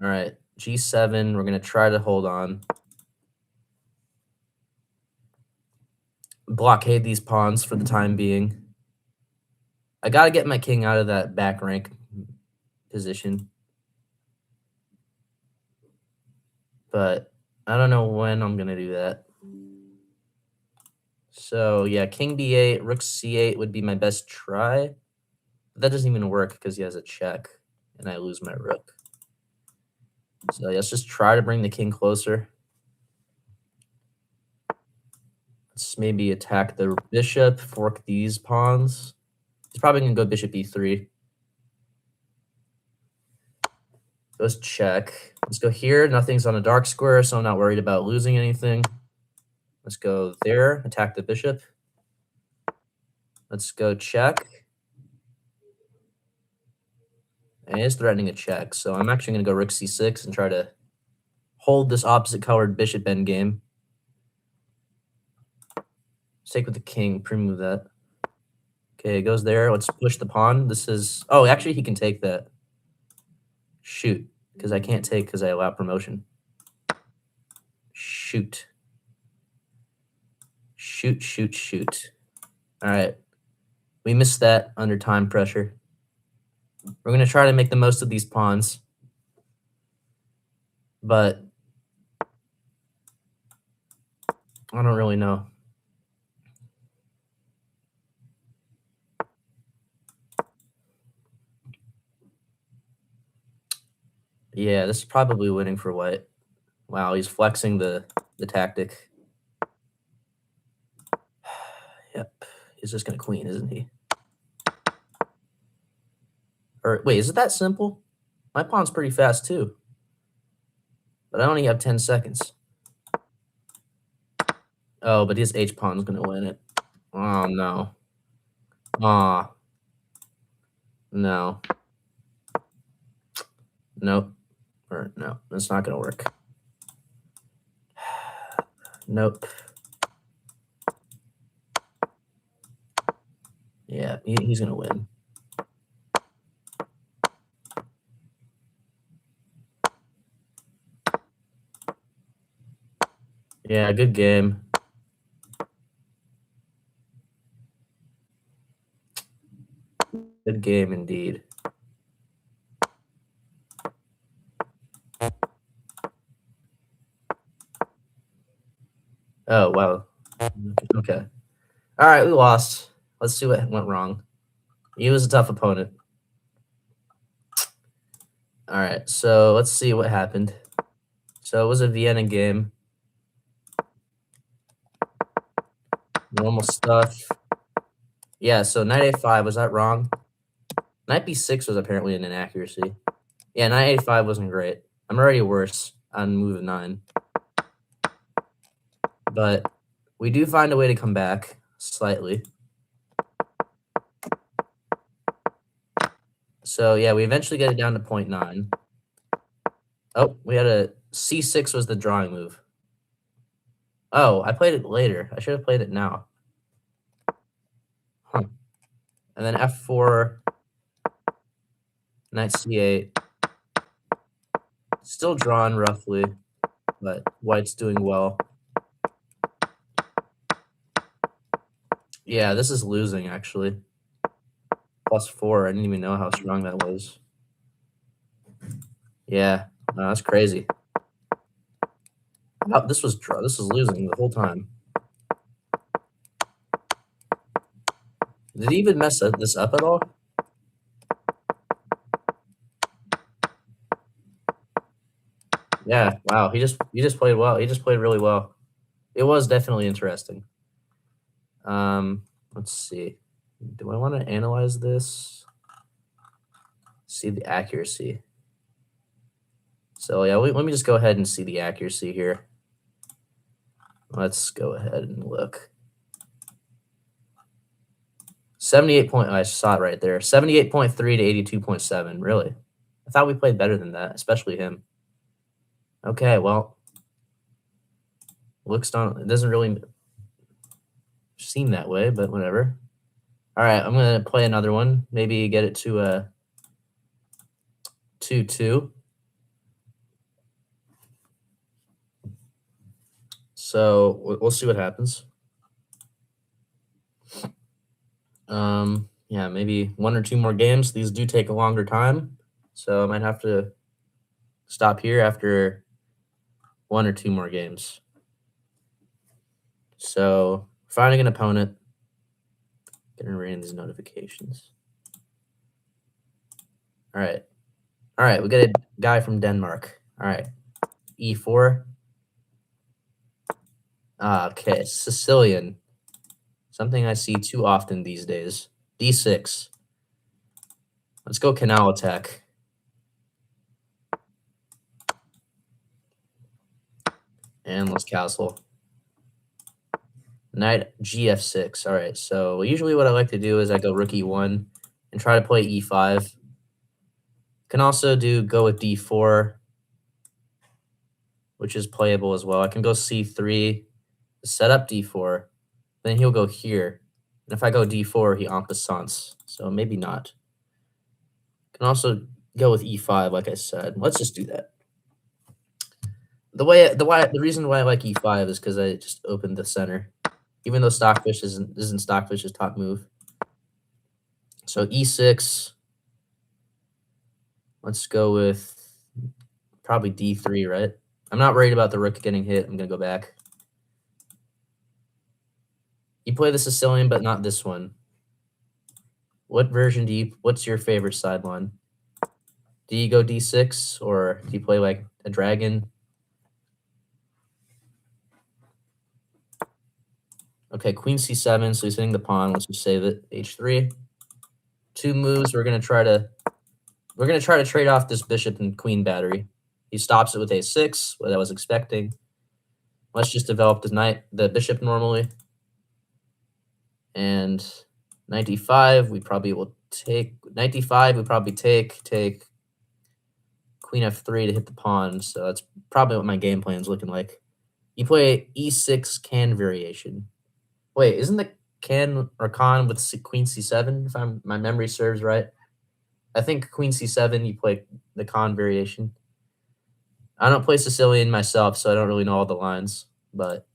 All right, G7. We're going to try to hold on. Blockade these pawns for the time being. I got to get my king out of that back rank position. But I don't know when I'm going to do that. So, yeah, king D8, rook C8 would be my best try. But that doesn't even work because he has a check, and I lose my rook. So, let's just try to bring the king closer. Let's maybe attack the bishop, fork these pawns. He's probably going to go bishop E3. Goes check. Let's go here. Nothing's on a dark square, so I'm not worried about losing anything. Let's go there. Attack the bishop. Let's go check. And it's threatening a check, so I'm actually going to go rook C6 and try to hold this opposite colored bishop endgame. Let's take with the king, pre-move that. Okay, it goes there. Let's push the pawn. This is... Oh, actually, he can take that. Shoot, because I can't take because I allow promotion. Shoot. Shoot, shoot, shoot. All right. We missed that under time pressure. We're going to try to make the most of these pawns. But I don't really know. Yeah, this is probably winning for white. Wow, he's flexing the tactic. Yep. He's just going to queen, isn't he? Or wait, is it that simple? My pawn's pretty fast too. But I only have 10 seconds. Oh, but his H pawn's going to win it. Oh, no. Aw. No. Nope. Or no, it's not going to work. Nope. Yeah, he's going to win. Yeah, good game. Good game indeed. Oh, wow. Okay. All right, we lost. Let's see what went wrong. He was a tough opponent. All right, so let's see what happened. So it was a Vienna game. Normal stuff. Yeah, so knight a5, was that wrong? Knight b6 was apparently an inaccuracy. Yeah, knight a5 wasn't great. I'm already worse on move 9. But we do find a way to come back slightly. So yeah, we eventually get it down to 0.9. Oh, we had a c6 was the drawing move. Oh, I played it later. I should have played it now. Huh. And then f4, knight c8. Still drawn roughly, but white's doing well. Yeah, this is losing actually. +4. I didn't even know how strong that was. Yeah, no, that's crazy. Oh, this was losing the whole time. Did he even mess this up at all? Yeah, wow. He just played well. He just played really well. It was definitely interesting. Let's see. Do I want to analyze this? See the accuracy. So yeah, let me just go ahead and see the accuracy here. Let's go ahead and look. 78 point. I saw it right there. 78.3 to 82.7. Really, I thought we played better than that, especially him. Okay, well, it doesn't really seem that way, but whatever. All right, I'm gonna play another one. Maybe get it to a 2-2. So we'll see what happens. Yeah, maybe 1 or 2 more games. These do take a longer time, so I might have to stop here after 1 or 2 more games. So finding an opponent, getting rid of these notifications. All right, we got a guy from Denmark. All right, e4. Okay, Sicilian. Something I see too often these days. d6. Let's go canal attack. And let's castle. Knight gf6. All right, so usually what I like to do is I go rook e1 and try to play e5. Can also go with d4, which is playable as well. I can go c3, set up d4, then he'll go here. And if I go d4, he en passants, so maybe not. Can also go with e5, like I said. Let's just do that. The reason why I like e5 is because I just opened the center, even though Stockfish isn't Stockfish's top move. So e6. Let's go with probably d3, right? I'm not worried about the rook getting hit. I'm gonna go back. You play the Sicilian, but not this one. What version what's your favorite sideline? Do you go d6 or do you play like a dragon? Okay, queen c7, so he's hitting the pawn. Let's just save it. h3. 2 moves. We're gonna try to trade off this bishop and queen battery. He stops it with a6, what I was expecting. Let's just develop the bishop normally. And 95, we probably will take 95. We probably take queen f3 to hit the pawn. So that's probably what my game plan is looking like. You play e6 can variation. Wait, isn't the can or con with queen c7, if my memory serves right? I think queen c7, you play the con variation. I don't play Sicilian myself, so I don't really know all the lines, but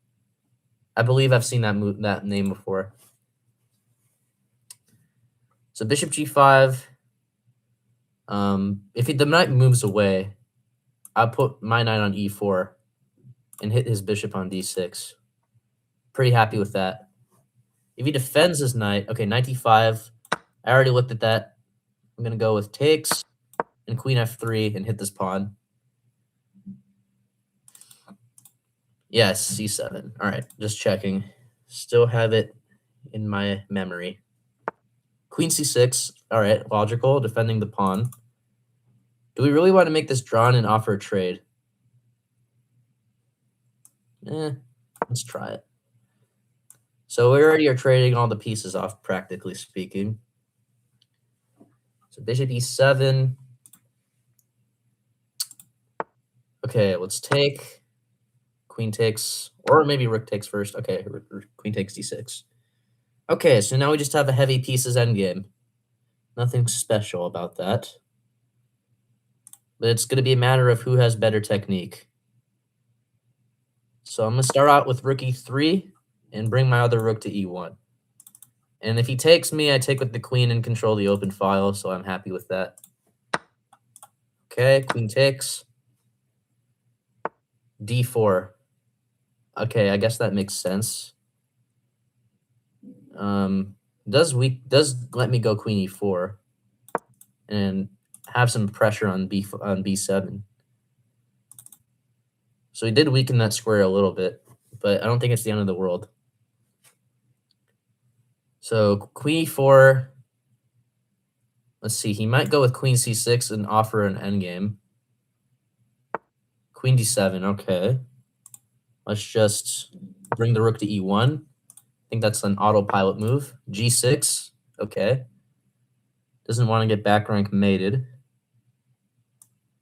I believe I've seen that name before. So bishop g5. If the knight moves away, I'll put my knight on e4 and hit his bishop on d6. Pretty happy with that. If he defends his knight, okay, knight d5. I already looked at that. I'm going to go with takes and queen f3 and hit this pawn. Yes, c7. All right, just checking. Still have it in my memory. Queen c6. All right, logical, defending the pawn. Do we really want to make this drawn and offer a trade? Let's try it. So we already are trading all the pieces off, practically speaking. So bishop e7. Okay, let's take. Queen takes, or maybe rook takes first. Okay, queen takes d6. Okay, so now we just have a heavy pieces endgame. Nothing special about that. But it's going to be a matter of who has better technique. So I'm going to start out with rook e3 and bring my other rook to e1. And if he takes me, I take with the queen and control the open file, so I'm happy with that. Okay, queen takes. d4. Okay, I guess that makes sense. Does let me go queen e4 and have some pressure on b7. So he did weaken that square a little bit, but I don't think it's the end of the world. So queen e4. Let's see. He might go with queen c6 and offer an endgame. Queen d7. Okay. Let's just bring the rook to e1. I think that's an autopilot move. g6. Okay. Doesn't want to get back rank mated.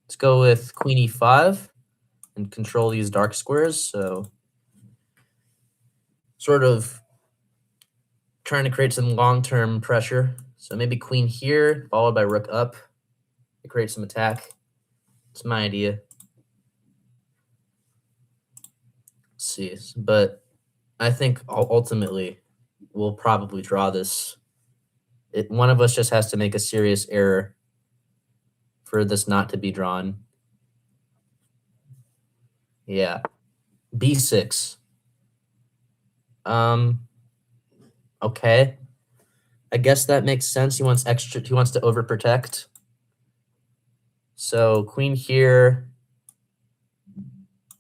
Let's go with queen e5 and control these dark squares. So sort of trying to create some long-term pressure. So maybe queen here, followed by rook up to create some attack. It's my idea. Let's see. But I think ultimately we'll probably draw this. One of us just has to make a serious error for this not to be drawn. Yeah. b6. Okay. I guess that makes sense. He wants to overprotect. So queen here.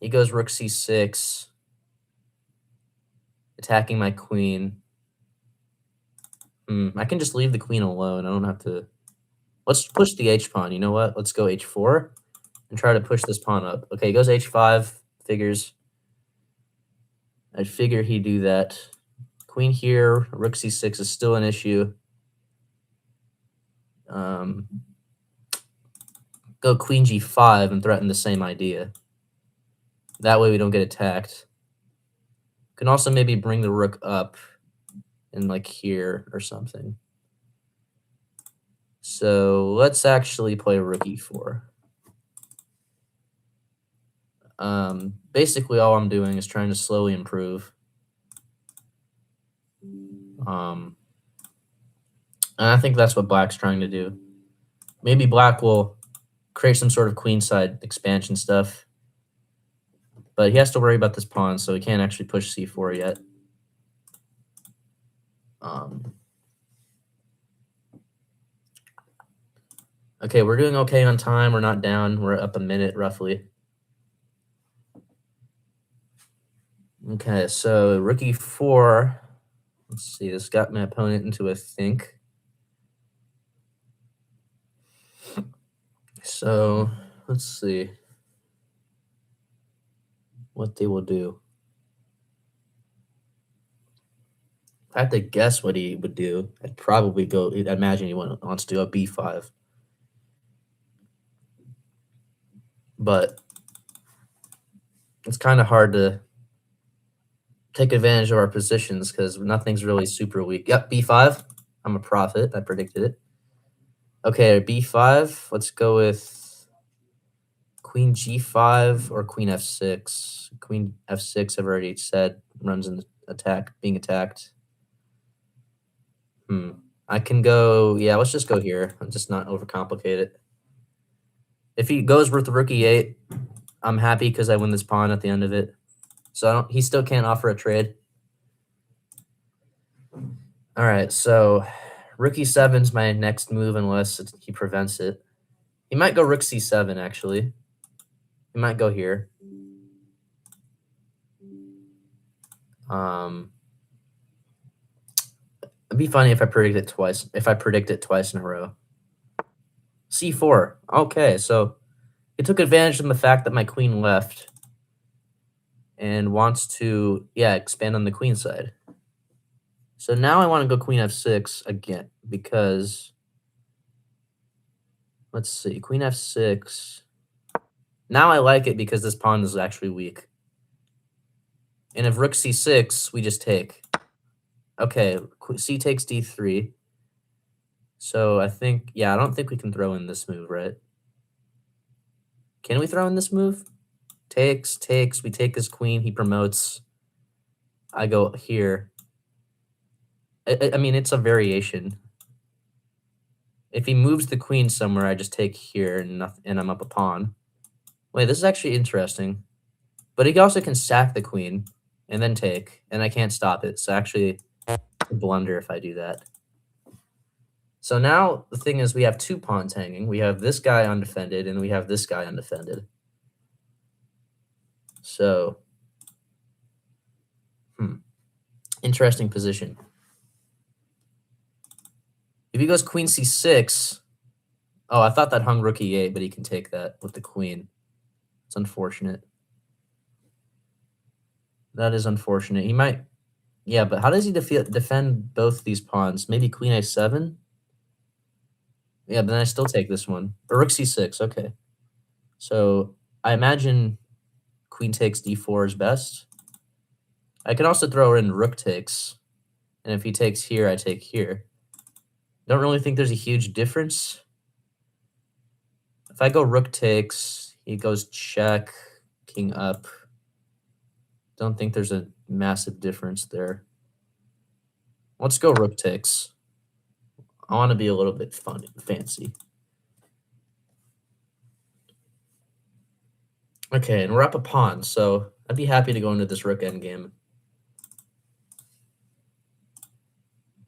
He goes rook c6. Attacking my queen. I can just leave the queen alone. I don't have to. Let's push the h-pawn. You know what? Let's go h4 and try to push this pawn up. Okay, he goes h5. Figures. I'd figure he'd do that. Queen here, rook c6 is still an issue. Go queen g5 and threaten the same idea. That way we don't get attacked. Can also maybe bring the rook up in like here or something. So let's actually play rook e4. Basically all I'm doing is trying to slowly improve. And I think that's what black's trying to do. Maybe black will create some sort of queenside expansion stuff. But he has to worry about this pawn, so he can't actually push c4 yet. Okay, we're doing okay on time. We're not down. We're up a minute, roughly. Okay, so rook e4. Let's see. This got my opponent into a think. So let's see what they will do. If I had to guess what he would do, I'd probably go. I imagine he wants to go b5. But it's kind of hard to take advantage of our positions because nothing's really super weak. Yep, b5. I'm a prophet. I predicted it. Okay, b5. Let's go with queen g5 or queen f6. Queen f6, I've already said, runs in attack, being attacked. I can go, yeah, let's just go here. I'm just not overcomplicate it. If he goes with the rook e8, I'm happy because I win this pawn at the end of it. So he still can't offer a trade. All right, so rook e7's my next move unless he prevents it. He might go rook c7, actually. He might go here. It'd be funny if I predict it twice. If I predict it twice in a row. c4. Okay, so he took advantage of the fact that my queen left and wants to, yeah, expand on the queen side. So now I want to go queen f6 again because, let's see, queen f6. Now I like it because this pawn is actually weak. And if rook c6, we just take. Okay, c takes d3. So I think, yeah, I don't think we can throw in this move, right? Can we throw in this move? Takes, we take his queen, he promotes. I go here. I mean, it's a variation. If he moves the queen somewhere, I just take here and I'm up a pawn. Wait, this is actually interesting. But he also can sack the queen and then take, and I can't stop it. So actually, a blunder if I do that. So now the thing is we have two pawns hanging. We have this guy undefended, and we have this guy undefended. So, interesting position. If he goes queen c6, oh, I thought that hung rook e8, but he can take that with the queen. It's unfortunate. That is unfortunate. He might, yeah, but how does he defend both these pawns? Maybe queen a7? Yeah, but then I still take this one. Or rook c6, okay. So I imagine queen takes d4 is best. I can also throw in rook takes. And if he takes here, I take here. Don't really think there's a huge difference. If I go rook takes, he goes check, king up. Don't think there's a massive difference there. Let's go rook takes. I want to be a little bit fun and fancy. Okay, and we're up a pawn, so I'd be happy to go into this rook endgame.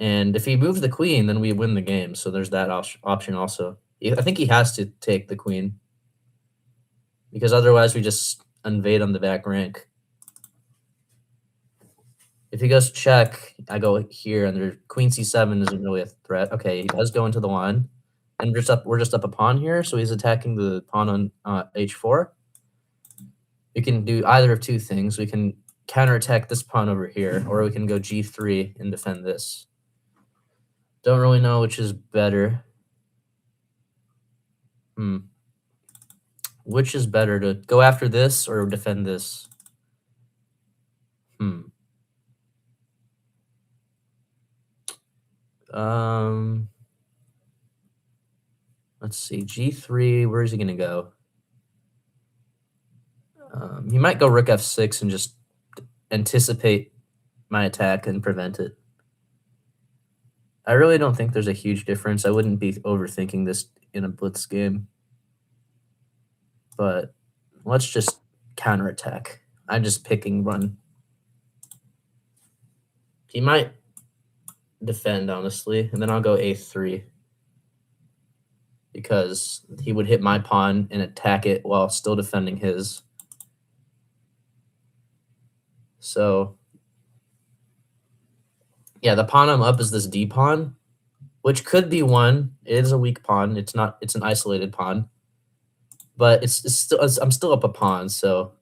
And if he moves the queen, then we win the game. So there's that option also. I think he has to take the queen because otherwise we just invade on the back rank. If he goes check, I go here, and their queen c7 isn't really a threat. Okay, he does go into the line, and we're just up a pawn here, so he's attacking the pawn on h4. We can do either of two things. We can counterattack this pawn over here, or we can go g3 and defend this. Don't really know which is better. Which is better, to go after this or defend this? Let's see, g3, where is he going to go? He might go rook f6 and just anticipate my attack and prevent it. I really don't think there's a huge difference. I wouldn't be overthinking this in a blitz game. But let's just counterattack. I'm just picking run. He might defend, honestly, and then I'll go a3 because he would hit my pawn and attack it while still defending his. So, yeah, the pawn I'm up is this d pawn, which could be one. It is a weak pawn. It's not. It's an isolated pawn, but it's still. I'm still up a pawn, so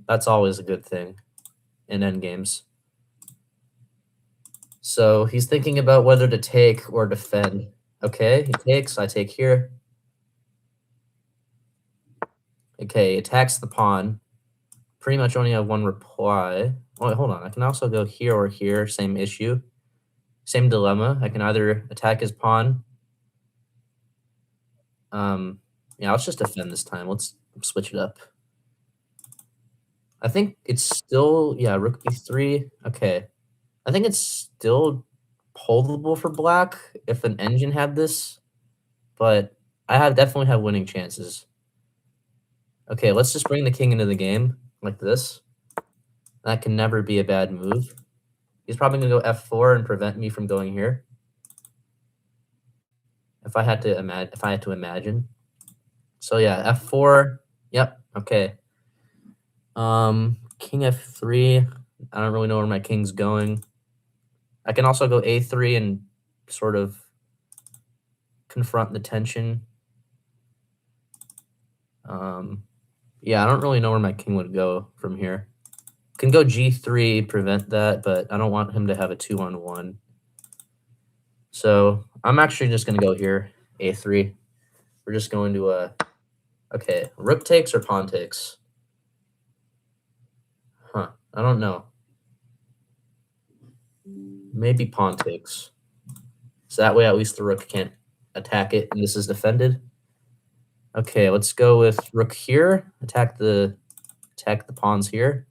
that's always a good thing in endgames. So he's thinking about whether to take or defend. Okay, he takes. I take here. Okay, attacks the pawn. Pretty much only have one reply. Oh, hold on. I can also go here or here. Same issue. Same dilemma. I can either attack his pawn. Yeah, let's just defend this time. Let's switch it up. I think it's still, yeah, rook b3. Okay. I think it's still holdable for black if an engine had this, but I definitely have winning chances. Okay, let's just bring the king into the game like this. That can never be a bad move. He's probably going to go f4 and prevent me from going here. If I had to imagine. So yeah, f4. Yep, okay. King f3. I don't really know where my king's going. I can also go a3 and sort of confront the tension. Yeah, I don't really know where my king would go from here. Can go g3, prevent that, but I don't want him to have a 2-on-1. So I'm actually just going to go here, a3. We're just going to okay, rook takes or pawn takes? Huh, I don't know. Maybe pawn takes. So that way at least the rook can't attack it and this is defended. Okay, let's go with rook here. Attack the pawns here.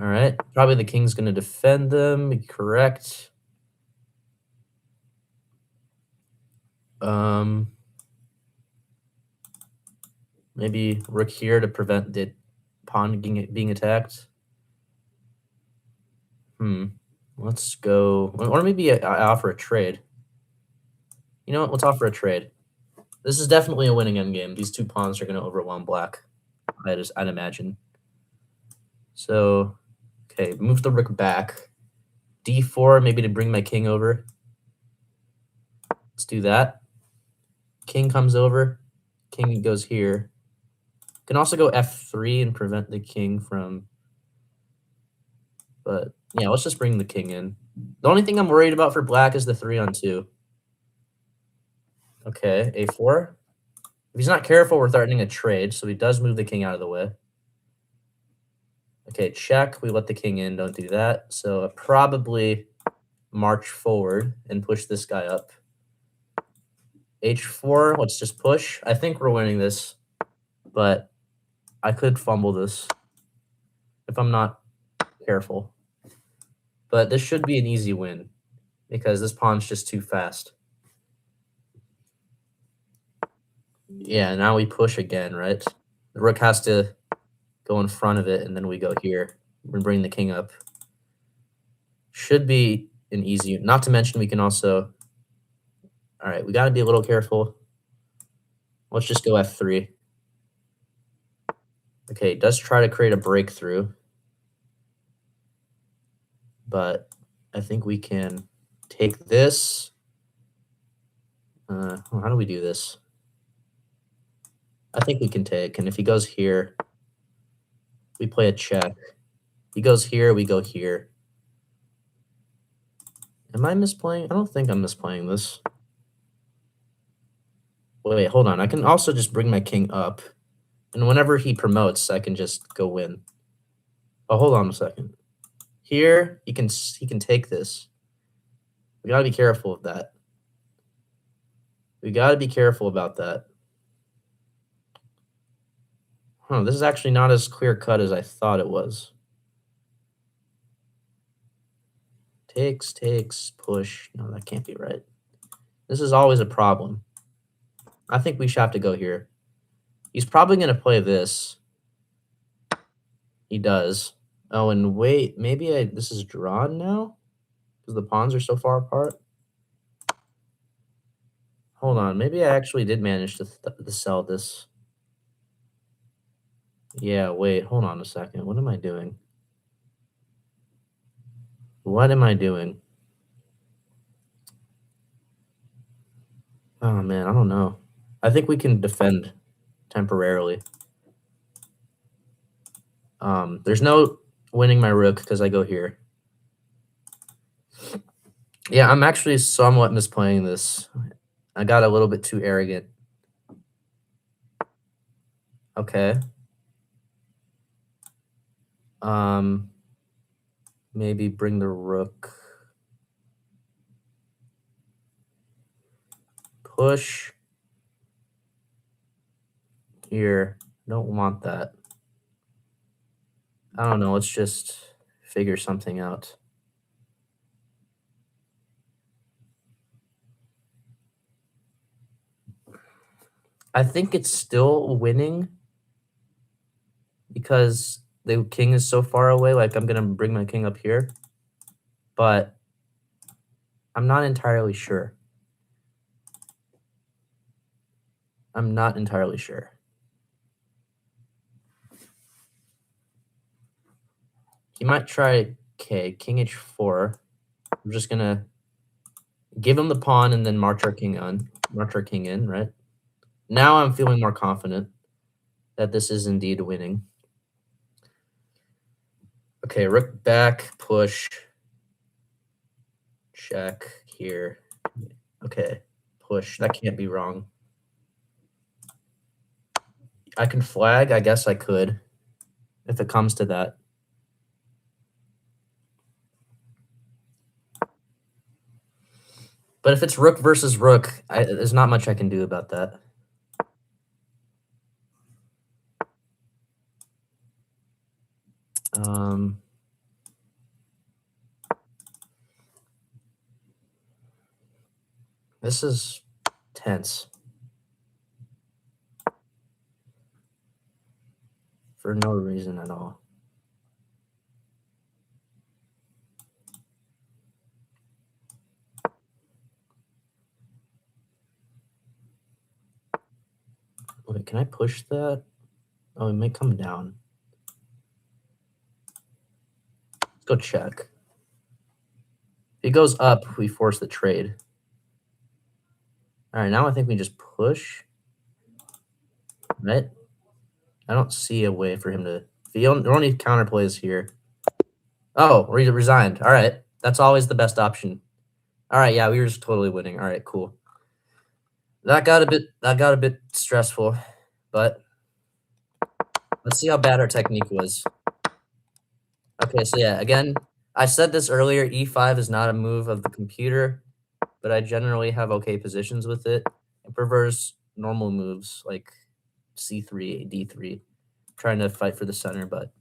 All right, probably the king's going to defend them, correct. Maybe rook here to prevent the pawn being attacked. Let's go, or maybe I offer a trade. You know what? Let's offer a trade. This is definitely a winning endgame. These two pawns are going to overwhelm black. I'd imagine. So, okay, move the rook back. d4, maybe to bring my king over. Let's do that. King comes over. King goes here. Can also go f3 and prevent the king from. But yeah, let's just bring the king in. The only thing I'm worried about for black is the 3-on-2. Okay, a4. If he's not careful, we're threatening a trade, so he does move the king out of the way. Okay, check. We let the king in. Don't do that. So probably march forward and push this guy up. h4. Let's just push. I think we're winning this, but I could fumble this if I'm not careful. But this should be an easy win because this pawn's just too fast. Yeah, now we push again, right? The rook has to go in front of it, and then we go here. We bring the king up. Should be an easy, not to mention we can also, all right, we got to be a little careful. Let's just go f3. Okay, it does try to create a breakthrough, but I think we can take this. How do we do this? I think we can take, and if he goes here, we play a check. He goes here, we go here. Am I misplaying? I don't think I'm misplaying this. Wait, hold on. I can also just bring my king up, and whenever he promotes, I can just go win. Oh, hold on a second. Here, he can take this. We gotta be careful of that. We gotta be careful about that. This is actually not as clear cut as I thought it was. Takes, push. No, that can't be right. This is always a problem. I think we should have to go here. He's probably going to play this. He does. Oh, and wait, maybe this is drawn now? Because the pawns are so far apart? Hold on, maybe I actually did manage to sell this. Yeah, wait, hold on a second. What am I doing? What am I doing? Oh, man, I don't know. I think we can defend temporarily. There's no winning my rook because I go here. Yeah, I'm actually somewhat misplaying this. I got a little bit too arrogant. Okay. Maybe bring the rook. Push. Here. Don't want that. I don't know. Let's just figure something out. I think it's still winning because the king is so far away. Like, I'm going to bring my king up here. But I'm not entirely sure. I'm not entirely sure. He might try king h4. I'm just going to give him the pawn and then march our king in, right? Now I'm feeling more confident that this is indeed winning. Okay, rook back, push, check here. Okay, push. That can't be wrong. I can flag. I guess I could, if it comes to that. But if it's rook versus rook, there's not much I can do about that. This is tense. For no reason at all. Wait, can I push that? Oh, it may come down. Let's go check. If he goes up, we force the trade. All right, now I think we just push. Right? I don't see a way for him to... The only counterplay is here. Oh, resigned. All right. That's always the best option. All right, yeah, we were just totally winning. All right, cool. That got a bit stressful, but let's see how bad our technique was. Okay, so yeah, again, I said this earlier, e5 is not a move of the computer, but I generally have okay positions with it. It prefers normal moves like c3, d3, trying to fight for the center, but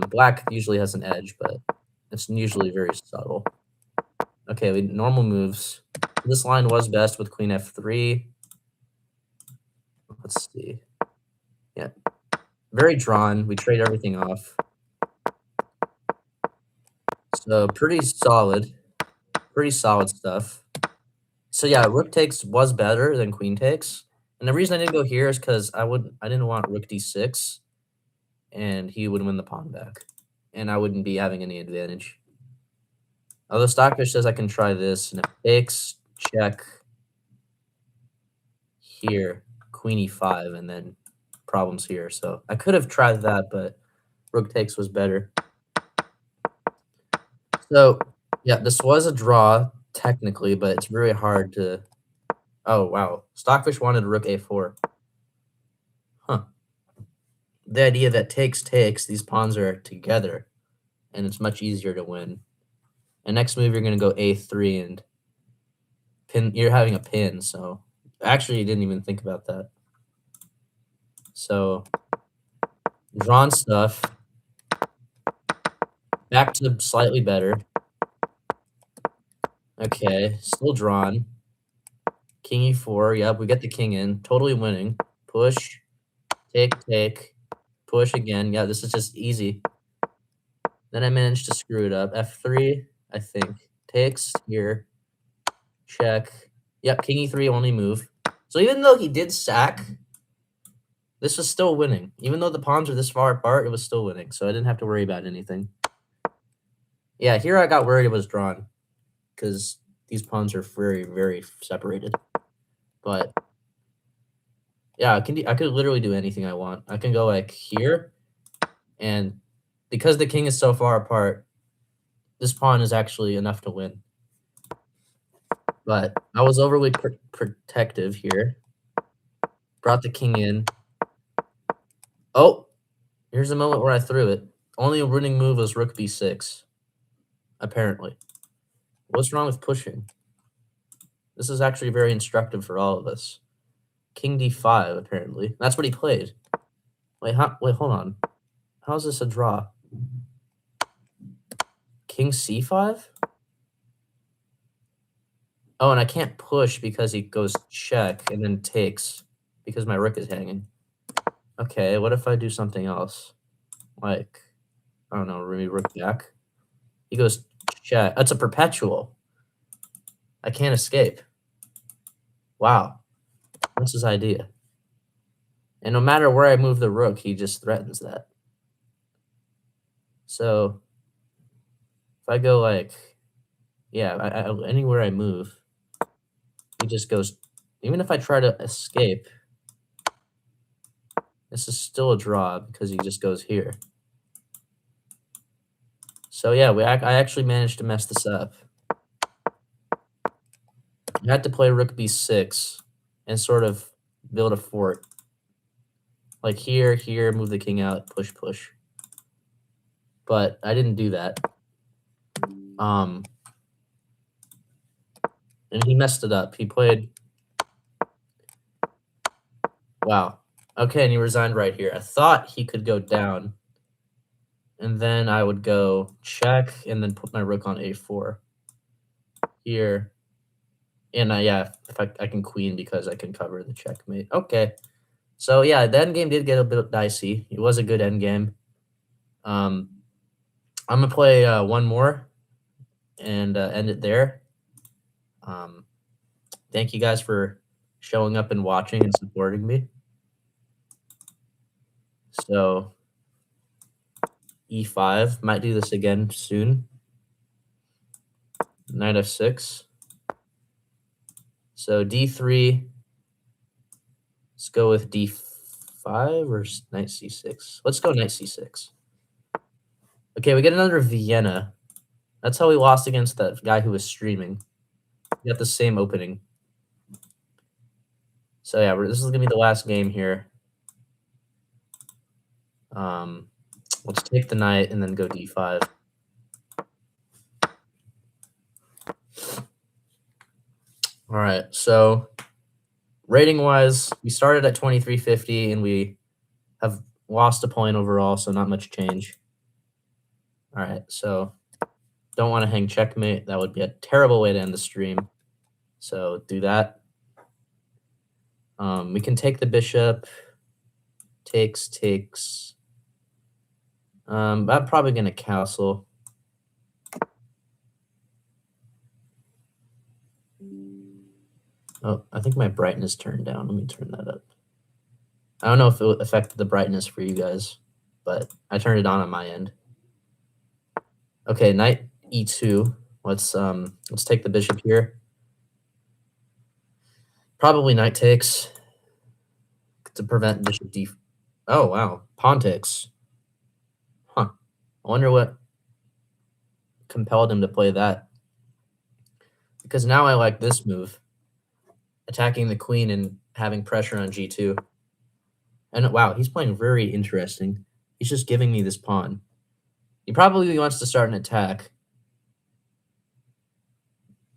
black usually has an edge, but it's usually very subtle. Okay, normal moves. This line was best with queen f3. Let's see. Yeah, very drawn. We trade everything off. So pretty solid stuff. So yeah, rook takes was better than queen takes. And the reason I didn't go here is because I didn't want rook d6, and he would win the pawn back, and I wouldn't be having any advantage. Although Stockfish says I can try this, and if it takes, check here, queen e5, and then problems here. So I could have tried that, but rook takes was better. So yeah, this was a draw technically, but it's very hard to... Oh, wow. Stockfish wanted rook a4. Huh. The idea that takes, these pawns are together, and it's much easier to win. And next move, you're going to go a3 and pin. You're having a pin, so actually, you didn't even think about that. So drawn stuff. Back to slightly better. Okay, still drawn. King e4. Yep, we get the king in. Totally winning. Push. Take. Push again. Yeah, this is just easy. Then I managed to screw it up. f3, I think. Takes here. Check. Yep, king e3 only move. So even though he did sack, this was still winning. Even though the pawns are this far apart, it was still winning. So I didn't have to worry about anything. Yeah, here I got worried it was drawn, because these pawns are very, very separated. But yeah, I could literally do anything I want. I can go like here, and because the king is so far apart, this pawn is actually enough to win. But I was overly protective here. Brought the king in. Oh, Here's the moment where I threw it. Only winning move was rook b6. Apparently. What's wrong with pushing? This is actually very instructive for all of us. King d5, apparently. That's what he played. Wait, hold on. How is this a draw? King c5? Oh, and I can't push because he goes check and then takes because my rook is hanging. Okay, what if I do something else? Like, I don't know, maybe rook back. He goes check. That's a perpetual. I can't escape. Wow. What's his idea? And no matter where I move the rook, he just threatens that. So if I go like, yeah, anywhere I move, he just goes, even if I try to escape, this is still a draw because he just goes here. So yeah, I actually managed to mess this up. I had to play rook b6 and sort of build a fort. Like here, move the king out, push. But I didn't do that. And he messed it up. He played... Wow. Okay, and he resigned right here. I thought he could go down. And then I would go check and then put my rook on a4. Here. And yeah, if I can queen because I can cover the checkmate. Okay. So yeah, the endgame did get a bit dicey. It was a good endgame. I'm going to play one more and end it there. Thank you guys for showing up and watching and supporting me. So e5, might do this again soon. Knight f6. So d3. Let's go with d5 or knight c6. Let's go knight c6. Okay, we get another Vienna. That's how we lost against that guy who was streaming. We got the same opening. So yeah, this is gonna be the last game here. Let's take the knight and then go d5. All right, so rating-wise, we started at 2350 and we have lost a point overall, so not much change. All right, so don't want to hang checkmate. That would be a terrible way to end the stream. So do that. We can take the bishop. Takes. I'm probably going to castle. Oh, I think my brightness turned down. Let me turn that up. I don't know if it affected the brightness for you guys, but I turned it on my end. Okay, knight e2. Let's take the bishop here. Probably knight takes to prevent bishop d. Oh wow, pawn takes. Huh. I wonder what compelled him to play that. Because now I like this move, attacking the queen and having pressure on g2. And wow, he's playing very interesting. He's just giving me this pawn. He probably wants to start an attack.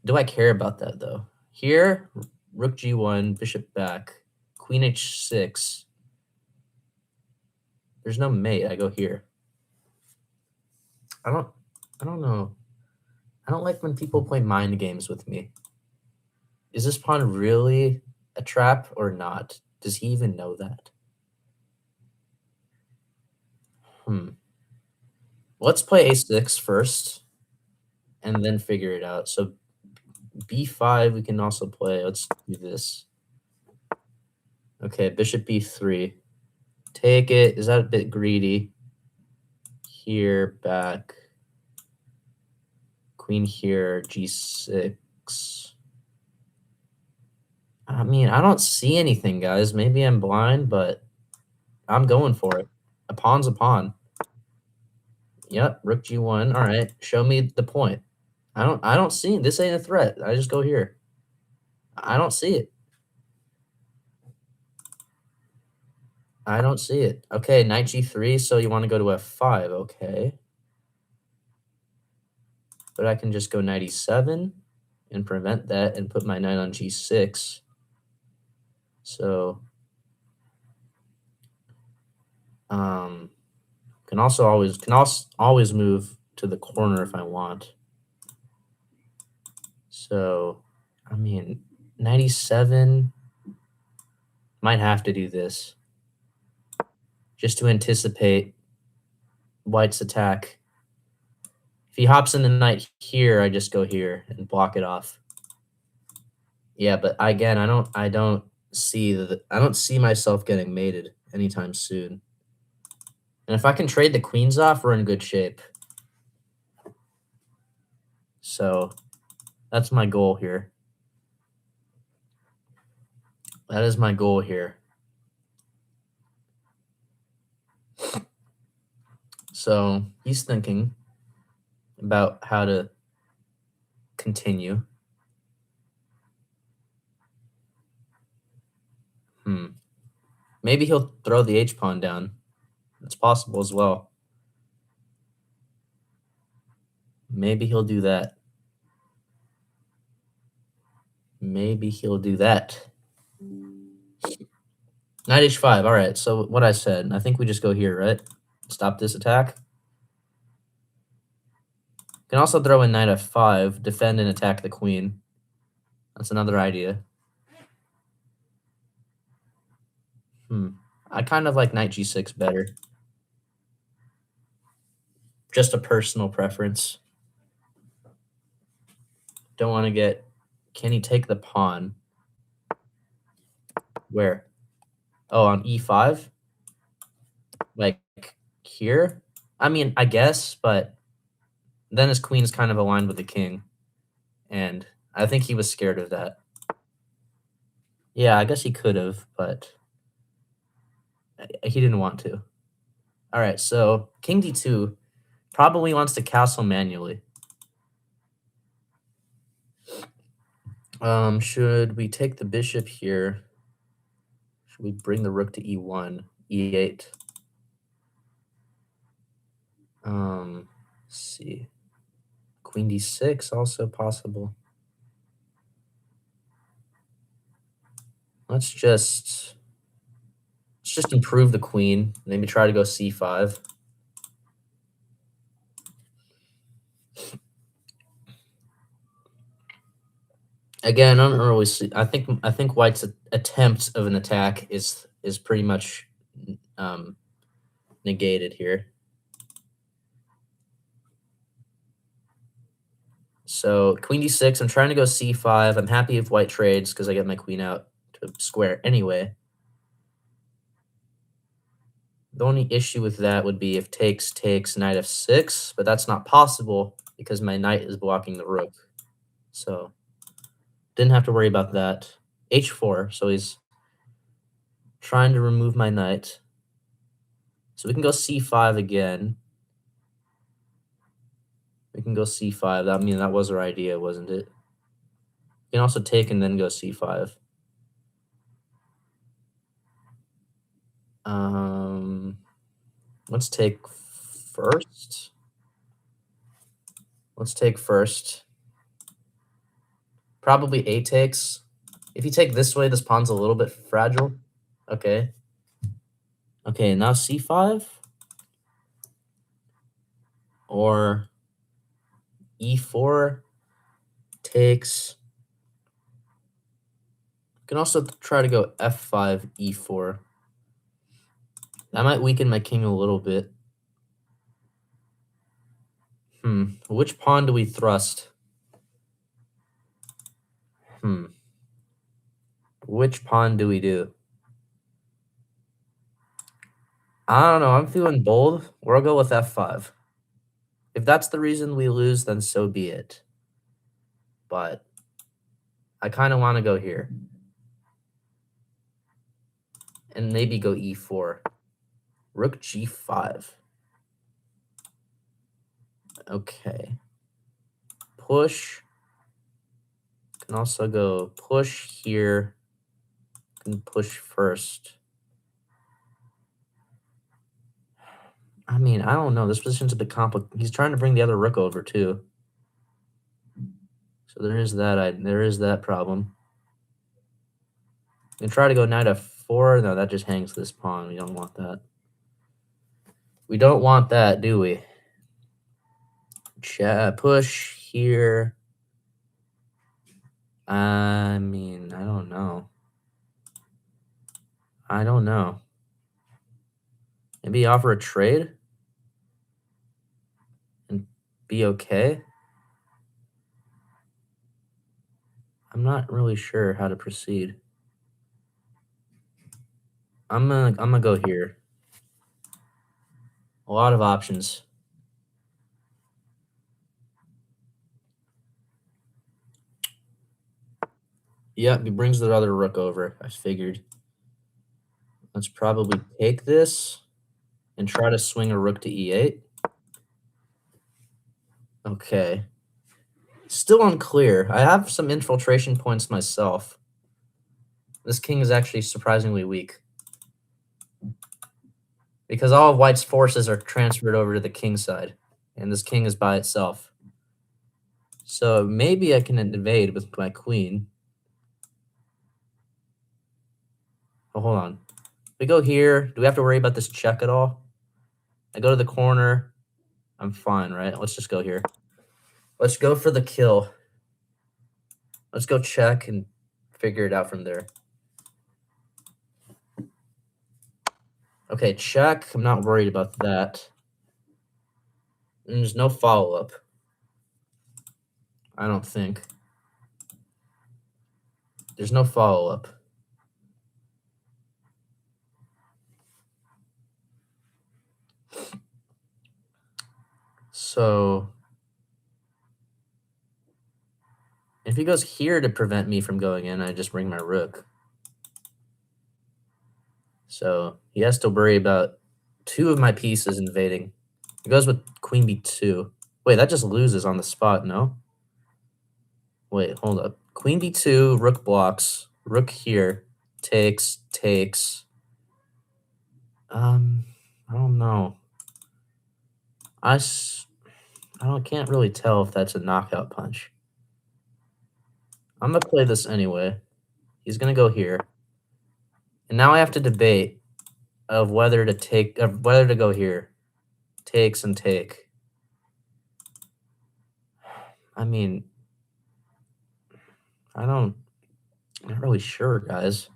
Do I care about that, though? Here, rook g1, bishop back, queen h6. There's no mate. I go here. I don't know. I don't like when people play mind games with me. Is this pawn really a trap or not? Does he even know that? Let's play a6 first and then figure it out. So b5 we can also play. Let's do this. Okay, bishop b3. Take it. Is that a bit greedy? Here, back. Queen here, g6. I mean, I don't see anything, guys. Maybe I'm blind, but I'm going for it. A pawn's a pawn. Yep, rook g1. All right, show me the point. I don't see it. This ain't a threat. I just go here. I don't see it. I don't see it. Okay, knight g3, so you want to go to f5. Okay. But I can just go knight e7 and prevent that and put my knight on g6. So, can also always move to the corner if I want. So, I mean, knight e7 might have to do this just to anticipate white's attack. If he hops in the knight here, I just go here and block it off. Yeah, but again, I don't see myself getting mated anytime soon. And if I can trade the queens off, we're in good shape. So that's my goal here. That is my goal here. So he's thinking about how to continue. Maybe he'll throw the h-pawn down. It's possible as well. Maybe he'll do that. Maybe he'll do that. Knight h5. All right, so what I said, I think we just go here, right? Stop this attack. Can also throw in knight f5, defend and attack the queen. That's another idea. I kind of like knight g6 better. Just a personal preference. Don't want to get... Can he take the pawn? Where? Oh, on e5? Like, here? I mean, I guess, but then his queen's kind of aligned with the king. And I think he was scared of that. Yeah, I guess he could have, but he didn't want to. All right, so king d2 probably wants to castle manually. Should we take the bishop here? Should we bring the rook to e1, e8? Let's see. Queen d6 also possible. Let's just improve the queen. Maybe try to go c5. Again, I don't really see. I think White's attempt of an attack is pretty much negated here. So queen d6. I'm trying to go c5. I'm happy if White trades because I get my queen out to square anyway. The only issue with that would be if takes knight f6, but that's not possible because my knight is blocking the rook. So didn't have to worry about that. h4, so he's trying to remove my knight. So we can go c5 again. We can go c5. I mean, that was our idea, wasn't it? We can also take and then go c5. Let's take first. Let's take first. Probably a takes. If you take this way, this pawn's a little bit fragile. Okay. Okay, now c5. Or e4 takes. You can also try to go f5, e4. That might weaken my king a little bit. Which pawn do we thrust? Which pawn do we do? I don't know. I'm feeling bold. We'll go with f5. If that's the reason we lose, then so be it. But I kind of want to go here. And maybe go e4. Rook g5. Okay. Push. Can also go push here. Can push first. I mean, I don't know. This position's a bit complicated. He's trying to bring the other rook over too. So there is that problem. And try to go knight f4. No, that just hangs this pawn. We don't want that. We don't want that, do we? Push here. I mean, I don't know. Maybe offer a trade and be okay. I'm not really sure how to proceed. I'm gonna go here. A lot of options. Yep, he brings the other rook over. I figured. Let's probably take this and try to swing a rook to e8. Okay. Still unclear. I have some infiltration points myself. This king is actually surprisingly weak. Because all of white's forces are transferred over to the king side. And this king is by itself. So maybe I can invade with my queen. Oh, hold on. We go here. Do we have to worry about this check at all? I go to the corner. I'm fine, right? Let's just go here. Let's go for the kill. Let's go check and figure it out from there. Okay, check. I'm not worried about that. And there's no follow-up. I don't think. There's no follow-up. So if he goes here to prevent me from going in, I just bring my rook. So he has to worry about two of my pieces invading. He goes with queen b2. Wait, that just loses on the spot, no? Wait, hold up. Queen b2, rook blocks. Rook here. Takes. I don't know. Can't really tell if that's a knockout punch. I'm gonna play this anyway. He's gonna go here. And now I have to debate of whether to go here. Takes and take. I mean, I'm not really sure, guys.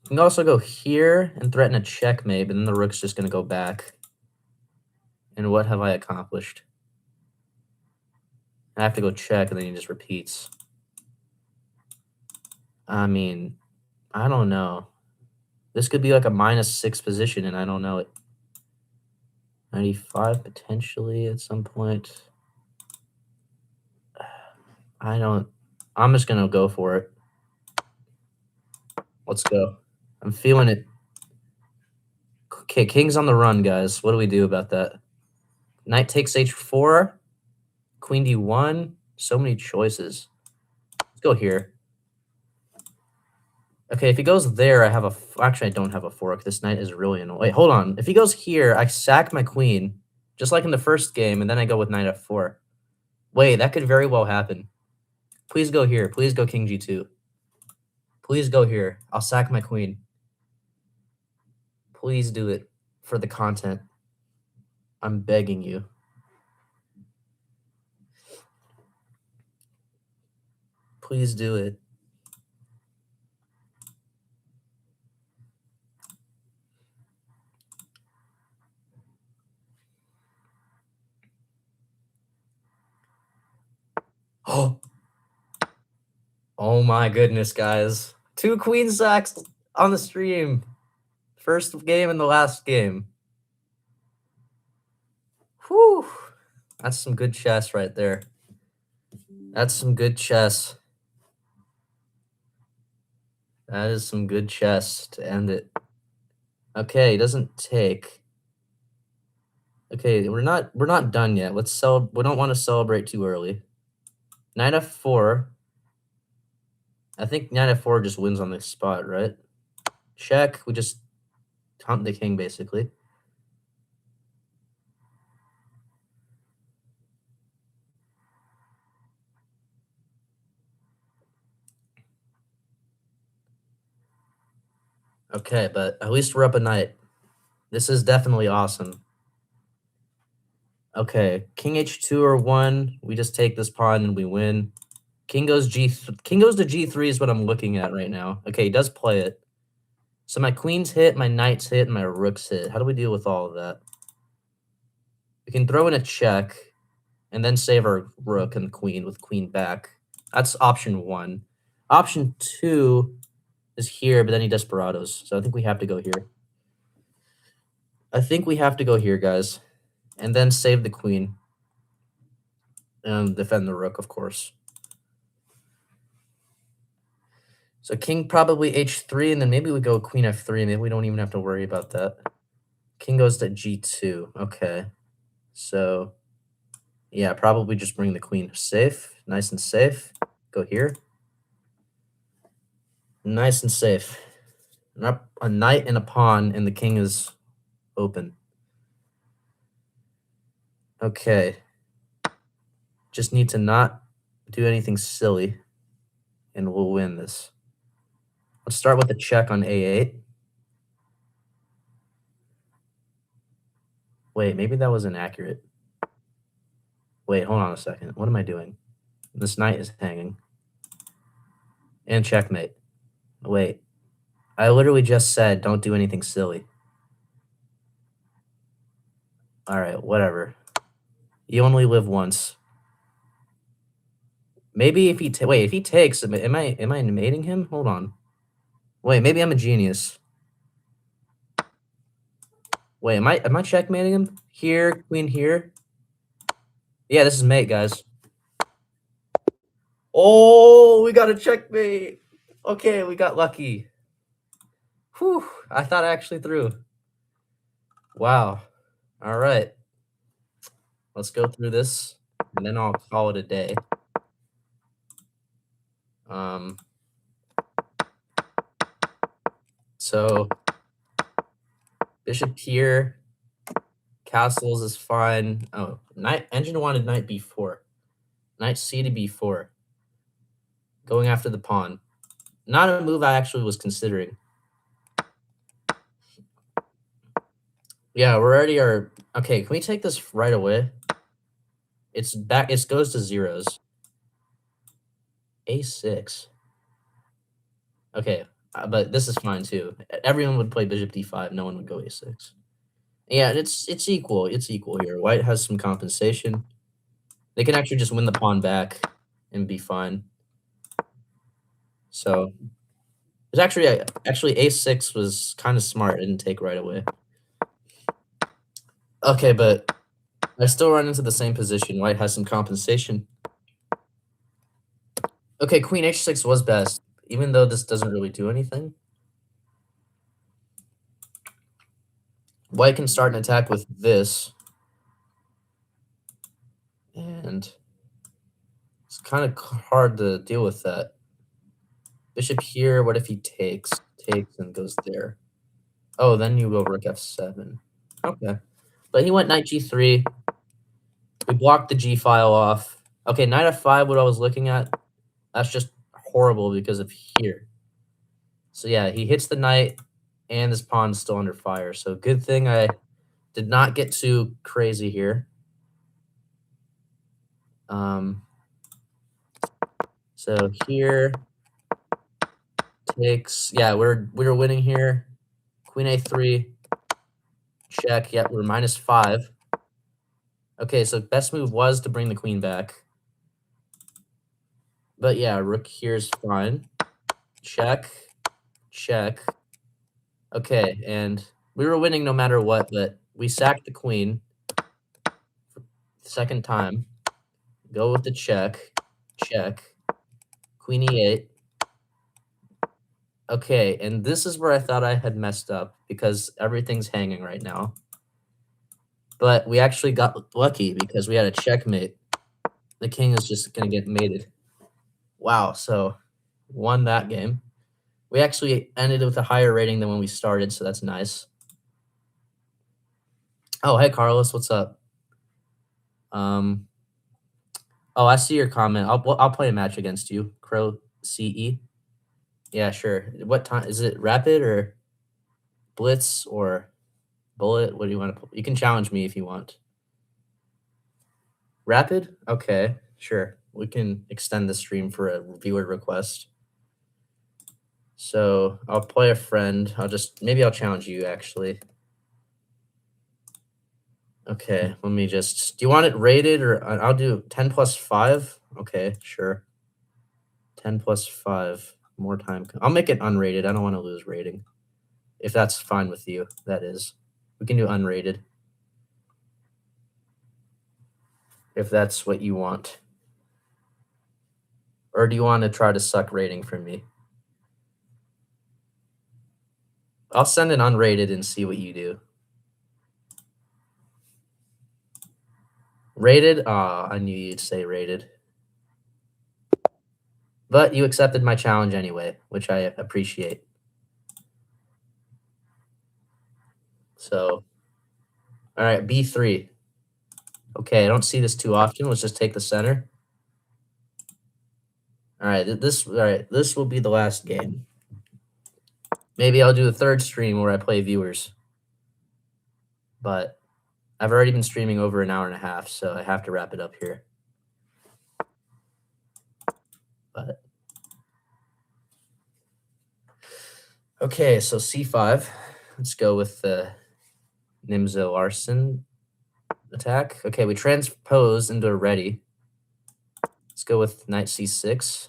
You can also go here and threaten a checkmate, but then the rook's just gonna go back. And what have I accomplished? I have to go check, and then he just repeats. I mean, I don't know. This could be like a -6 position, and I don't know it. 95 potentially at some point. I'm just gonna go for it. Let's go. I'm feeling it. Okay, king's on the run, guys. What do we do about that? Knight takes h4. Queen d1. So many choices. Let's go here. Okay, if he goes there, actually, I don't have a fork. This knight is really annoying. Wait, hold on. If he goes here, I sack my queen, just like in the first game, and then I go with knight f4. Wait, that could very well happen. Please go here. Please go king g2. Please go here. I'll sack my queen. Please do it for the content. I'm begging you. Please do it. Oh. Oh my goodness, guys. 2 queen sacks on the stream. First game and the last game. Whew. That's some good chess right there. That's some good chess. That is some good chess to end it. Okay, he doesn't take. Okay, we're not done yet. We don't want to celebrate too early. Knight f4. I think knight f4 just wins on this spot, right? Check. We just hunt the king, basically. Okay, but at least we're up a knight. This is definitely awesome. Okay, king h2 or 1. We just take this pawn and we win. King goes to g3 is what I'm looking at right now. Okay, he does play it. So my queen's hit, my knight's hit, and my rook's hit. How do we deal with all of that? We can throw in a check and then save our rook and queen with queen back. That's option 1. Option 2 is here, but then he desperados. So I think we have to go here. I think we have to go here, guys. And then save the queen. And defend the rook, of course. So king probably h3, and then maybe we go queen f3. Maybe we don't even have to worry about that. King goes to g2. Okay. So, yeah, probably just bring the queen safe. Nice and safe. Go here. Nice and safe. A knight and a pawn, and the king is open. Okay. Just need to not do anything silly, and we'll win this. Let's start with a check on a8. Wait, maybe that was inaccurate. Wait, hold on a second. What am I doing? This knight is hanging. And checkmate. Wait. I literally just said don't do anything silly. Alright, whatever. You only live once. Maybe if he if he takes, am I mating him? Hold on. Wait, maybe I'm a genius. Wait, am I checkmating him? Here, queen here. Yeah, this is mate, guys. Oh, we got a checkmate. Okay, we got lucky. Whew, I thought I actually threw. Wow. All right. Let's go through this, and then I'll call it a day. So bishop here, castles is fine. Oh, engine wanted knight b4. Knight c to b4. Going after the pawn. Not a move I actually was considering. Yeah, we're already okay, can we take this right away? It's back, it goes to zeros. a6. Okay, but this is fine too. Everyone would play bishop d5, no one would go a6. Yeah, it's equal. It's equal here. White has some compensation. They can actually just win the pawn back and be fine. So it's actually a6 was kind of smart. It didn't take right away. Okay, but I still run into the same position. White has some compensation. Okay, queen h6 was best, even though this doesn't really do anything. White can start an attack with this. And it's kind of hard to deal with that. Bishop here, what if he takes and goes there? Oh, then you go rook f7. Okay. But he went knight g3. We blocked the g file off. Okay, knight f5, what I was looking at, that's just horrible because of here. So yeah, he hits the knight, and this pawn's still under fire. So good thing I did not get too crazy here. So here takes, yeah, we're winning here. Queen a3, check. Yep, we're -5. Okay, so best move was to bring the queen back. But yeah, rook here is fine. Check, check. Okay, and we were winning no matter what, but we sacked the queen for the second time. Go with the check, check. Queen e8. Okay, and this is where I thought I had messed up because everything's hanging right now. But we actually got lucky because we had a checkmate. The king is just going to get mated. Wow, so won that game. We actually ended with a higher rating than when we started, so that's nice. Oh, hey, Carlos, what's up? Oh, I see your comment. I'll play a match against you, Crow CE. Yeah, sure. What time is it? Rapid or Blitz or Bullet? What do you want to? You can challenge me if you want. Rapid? Okay, sure. We can extend the stream for a viewer request. So I'll play a friend. Maybe I'll challenge you actually. Okay, let me just. Do you want it rated or I'll do 10 plus 5? Okay, sure. 10 plus 5. More time. I'll make it unrated. I don't want to lose rating. If that's fine with you, that is. We can do unrated. If that's what you want. Or do you want to try to suck rating from me? I'll send an unrated and see what you do. Rated? Ah, I knew you'd say rated. But you accepted my challenge anyway, which I appreciate. So, all right, B3. Okay, I don't see this too often. Let's just take the center. All right, this will be the last game. Maybe I'll do a third stream where I play viewers. But I've already been streaming over an hour and a half, so I have to wrap it up here. But okay, so C5. Let's go with the Nimzo Arson attack. Okay, we transpose into a ready. Let's go with knight C6.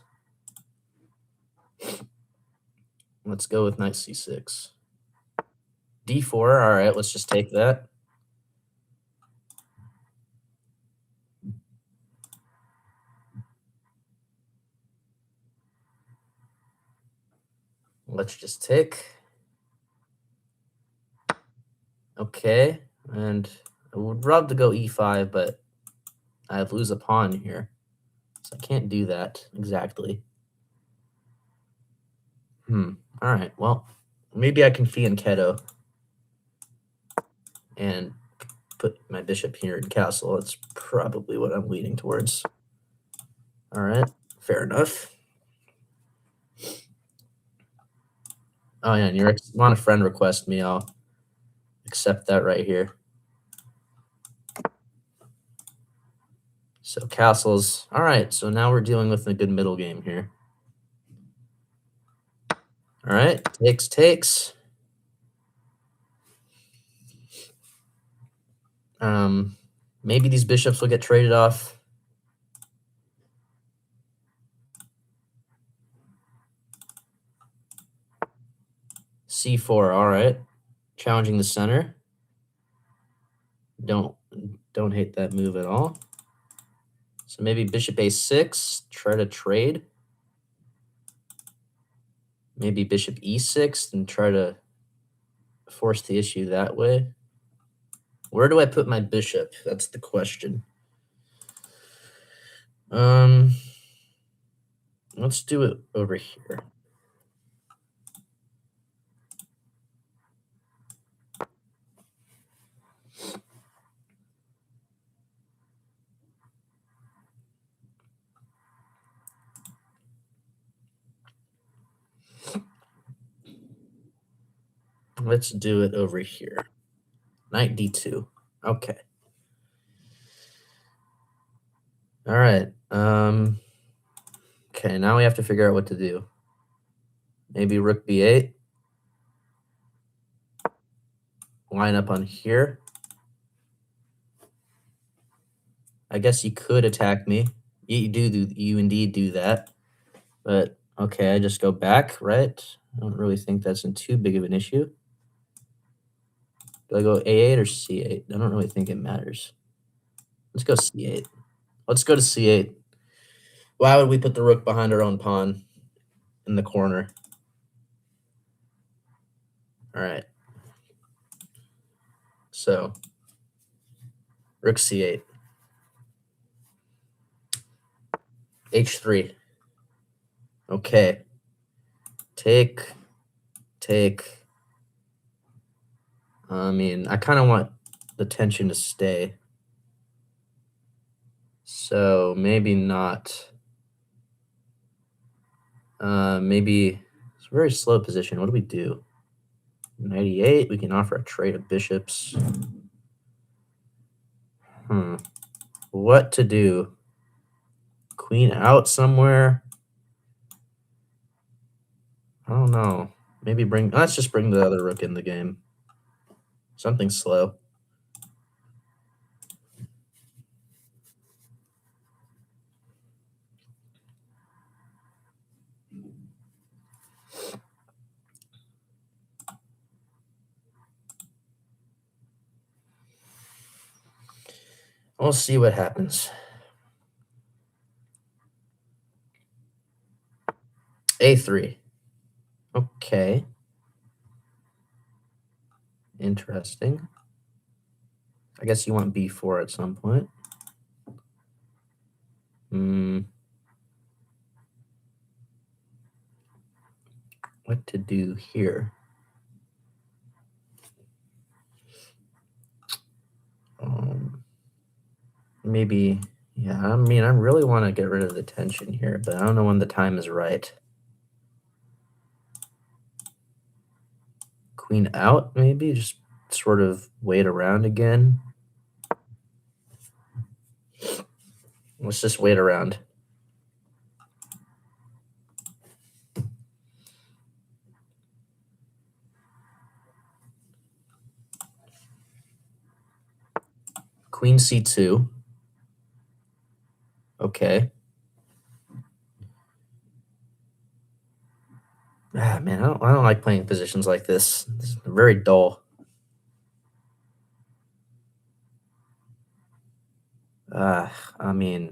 Let's go with knight C6. D4. All right, let's just take that. Let's just take. Okay, and I would love to go E5, but I lose a pawn here. So I can't do that exactly. All right, well, maybe I can fianchetto and put my bishop here in castle. That's probably what I'm leaning towards. All right, fair enough. Oh, yeah, and you want a friend request me, I'll accept that right here. So castles. All right, so now we're dealing with a good middle game here. All right, takes. Maybe these bishops will get traded off. C4, all right. Challenging the center. Don't hate that move at all. So maybe bishop A6, try to trade. Maybe bishop E6 and try to force the issue that way. Where do I put my bishop? That's the question. Let's do it over here. Let's do it over here. Knight D2. Okay. All right. Okay, now we have to figure out what to do. Maybe rook B8. Line up on here. I guess you could attack me. You indeed do that. But okay, I just go back, right? I don't really think that's too big of an issue. Do I go A8 or C8? I don't really think it matters. Let's go C8. Let's go to C8. Why would we put the rook behind our own pawn in the corner? All right. So, rook C8. H3. Okay. Take. I mean, I kind of want the tension to stay. So maybe not. Maybe it's a very slow position. What do we do? 98. We can offer a trade of bishops. What to do? Queen out somewhere? I don't know. Maybe let's just bring the other rook in the game. Something slow. We'll see what happens. A3. Okay. Interesting. I guess you want B4 at some point. What to do here? Maybe, yeah, I mean, I really want to get rid of the tension here, but I don't know when the time is right. Queen out, maybe? Just sort of wait around again. Let's just wait around. Queen C2. Okay. Ah, man, I don't like playing positions like this. It's very dull. I mean,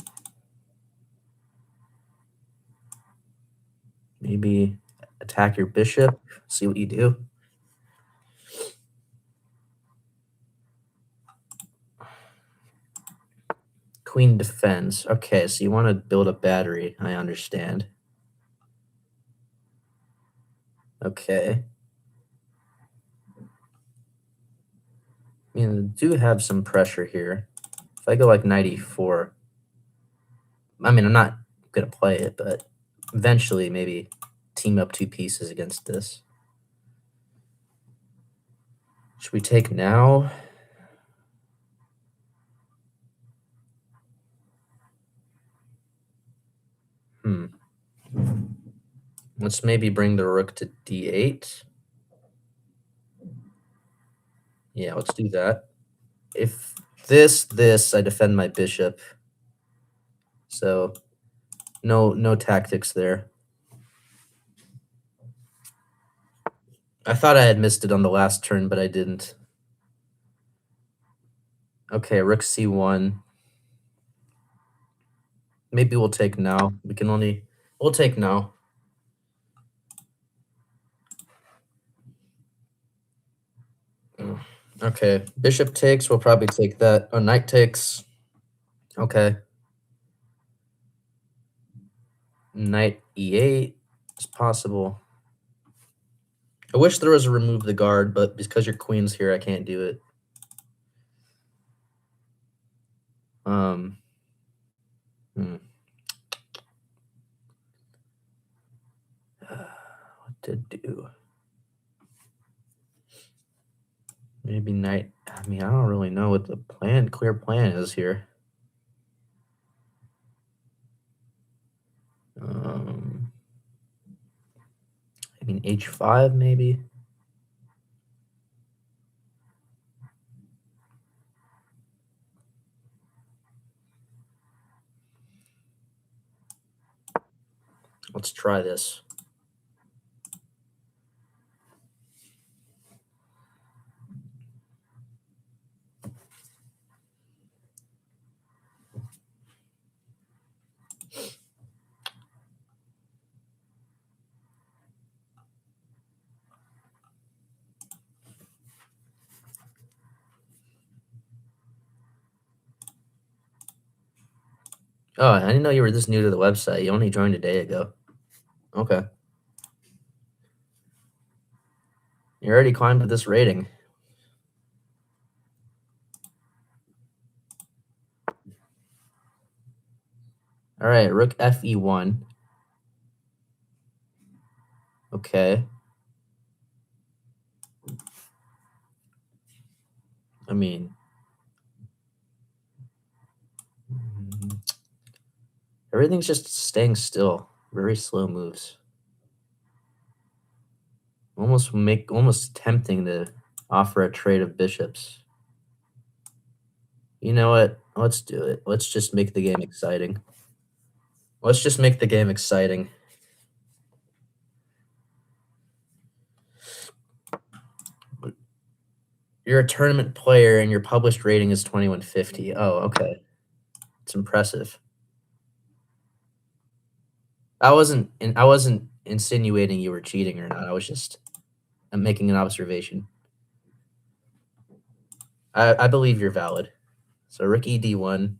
maybe attack your bishop, see what you do. Queen defends. Okay, so you want to build a battery. I understand. Okay. I mean, I do have some pressure here. If I go like 94, I mean, I'm not going to play it, but eventually maybe team up two pieces against this. Should we take now? Let's maybe bring the rook to D8. Yeah, let's do that. If this, I defend my bishop. So no tactics there. I thought I had missed it on the last turn, but I didn't. Okay, rook C1. Maybe we'll take now. We'll take now. Okay, bishop takes, we'll probably take that. Oh, knight takes. Okay. Knight E8 is possible. I wish there was a remove the guard, but because your queen's here, I can't do it. What to do? Maybe knight. I mean, I don't really know what the clear plan is here. I mean, H5 maybe. Let's try this. Oh, I didn't know you were this new to the website. You only joined a day ago. Okay. You already climbed to this rating. All right, rook fe1. Okay. I mean, everything's just staying still. Very slow moves. Almost tempting to offer a trade of bishops. You know what? Let's do it. Let's just make the game exciting. Let's just make the game exciting. You're a tournament player and your published rating is 2150. Oh, okay. It's impressive. I wasn't insinuating you were cheating or not. I'm making an observation. I believe you're valid. So rook ed1.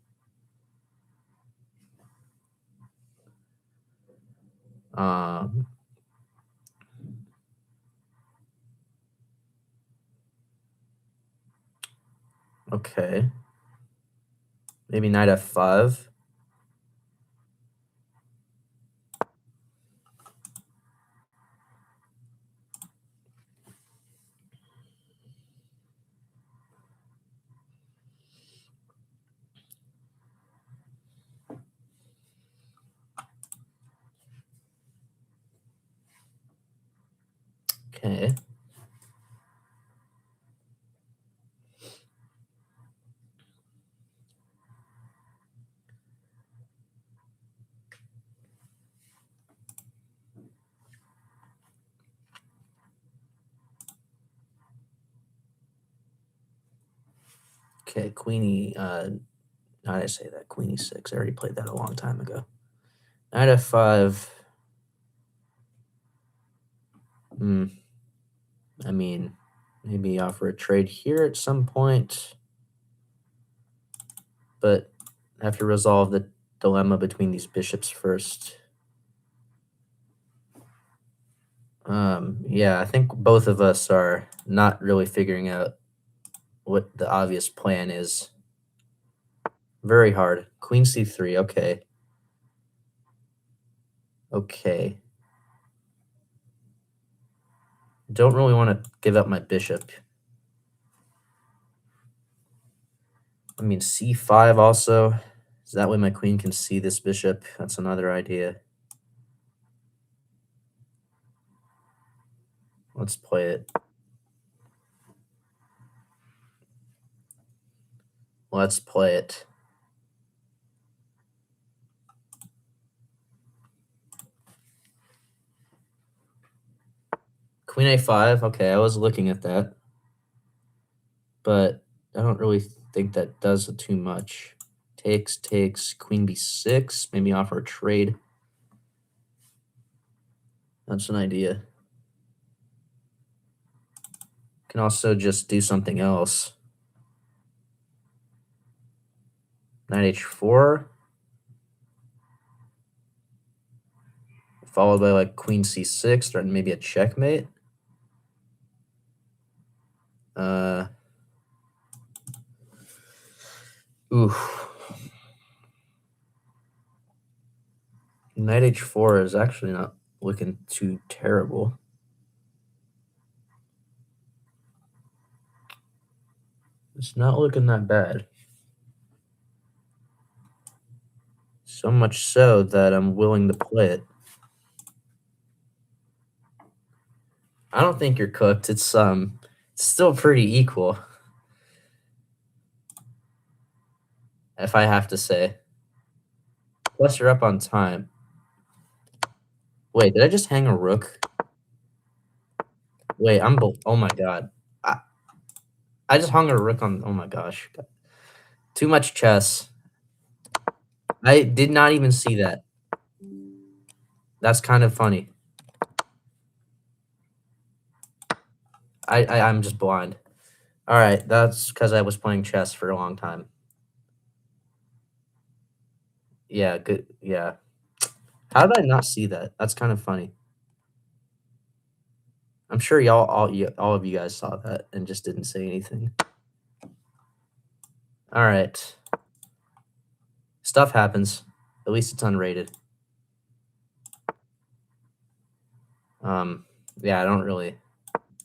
Okay. Maybe knight f5. Okay. Okay, queenie. How did I say that? Queen e6. I already played that a long time ago. Knight f5. I mean, maybe offer a trade here at some point, but I have to resolve the dilemma between these bishops first. Yeah, I think both of us are not really figuring out what the obvious plan is. Very hard. Queen c3, okay. Okay. Don't really want to give up my bishop. I mean, c5 also. So that way my queen can see this bishop. That's another idea. Let's play it. Let's play it. Queen a5. Okay, I was looking at that. But I don't really think that does too much. Takes, queen b6, maybe offer a trade. That's an idea. Can also just do something else. Knight h4. Followed by like queen c6, threaten maybe a checkmate. Oof. Knight h4 is actually not looking too terrible. It's not looking that bad. So much so that I'm willing to play it. I don't think you're cooked. It's still pretty equal, if I have to say. Plus, you're up on time. Wait, did I just hang a rook? Wait, oh my god. I just hung a rook on, oh my gosh. Too much chess. I did not even see that. That's kind of funny. I'm just blind. All right, that's because I was playing chess for a long time. Yeah, good. Yeah. How did I not see that? That's kind of funny. I'm sure all of you guys saw that and just didn't say anything. All right. Stuff happens. At least it's unrated. Yeah,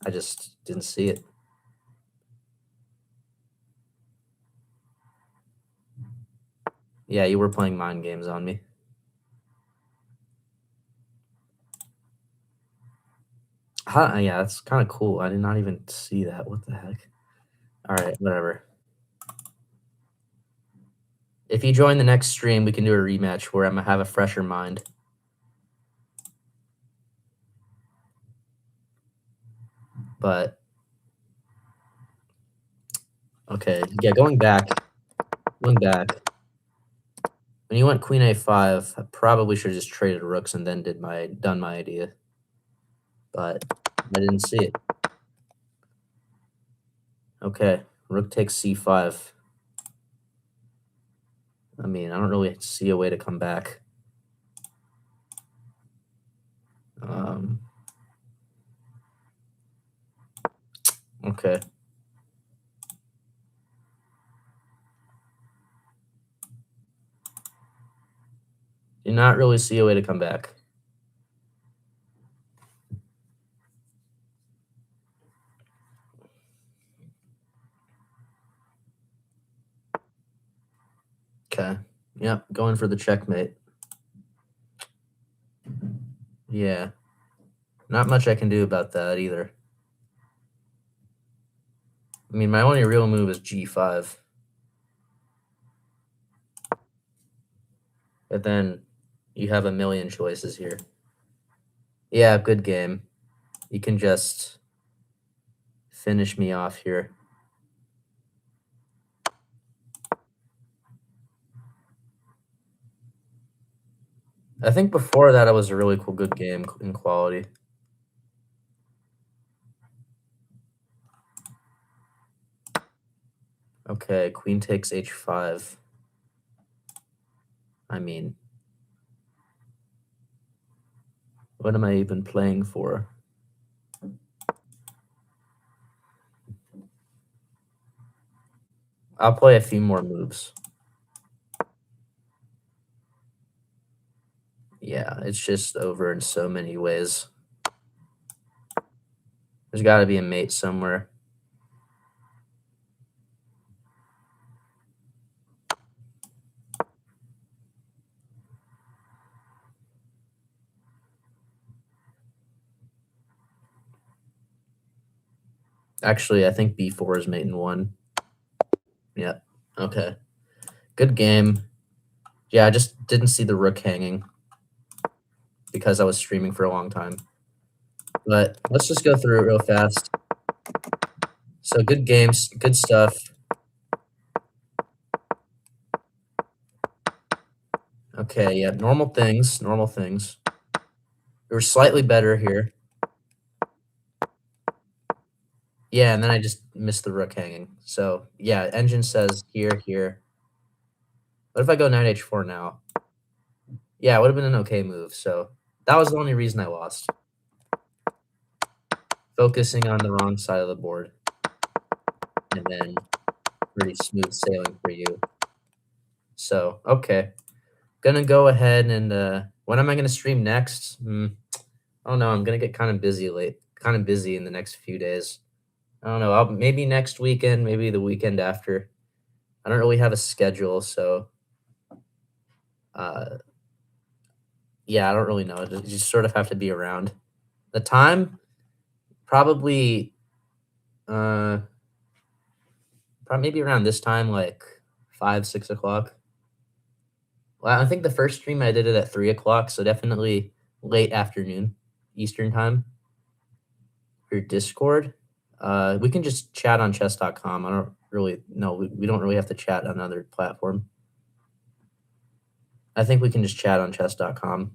I just didn't see it. Yeah, you were playing mind games on me. Yeah, that's kind of cool. I did not even see that. What the heck? All right, whatever. If you join the next stream, we can do a rematch where I'm gonna have a fresher mind. But okay, yeah, going back. When you went queen a5, I probably should have just traded rooks and then done my idea. But I didn't see it. Okay, rook takes c5. I mean, I don't really see a way to come back. Okay. Do not really see a way to come back. Okay. Yep, going for the checkmate. Yeah. Not much I can do about that either. I mean, my only real move is g5. But then you have a million choices here. Yeah, good game. You can just finish me off here. I think before that, it was a really cool, good game in quality. Okay, queen takes h5. I mean, what am I even playing for? I'll play a few more moves. Yeah, it's just over in so many ways. There's got to be a mate somewhere. Actually, I think b4 is mate in 1. Yep. Okay. Good game. Yeah, I just didn't see the rook hanging because I was streaming for a long time. But let's just go through it real fast. So good games, good stuff. Okay, yeah, normal things. We were slightly better here. Yeah, and then I just missed the rook hanging. So, yeah, engine says here. What if I go knight h4 now? Yeah, it would have been an okay move. So that was the only reason I lost. Focusing on the wrong side of the board. And then pretty smooth sailing for you. So, okay. Gonna go ahead and when am I gonna stream next? I don't know. I'm gonna get kind of busy in the next few days. I don't know. Maybe next weekend, maybe the weekend after. I don't really have a schedule, so yeah, I don't really know. You just sort of have to be around. The time, probably maybe around this time, like 5, 6 o'clock. Well, I think the first stream I did it at 3 o'clock, so definitely late afternoon, Eastern time. For Discord, we can just chat on chess.com. I don't really know. We don't really have to chat on another platform. I think we can just chat on chess.com.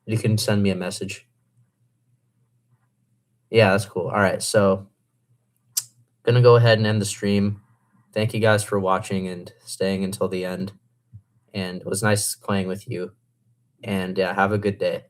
You can send me a message. Yeah, that's cool. All right, so gonna go ahead and end the stream. Thank you guys for watching and staying until the end. And it was nice playing with you. And yeah, have a good day.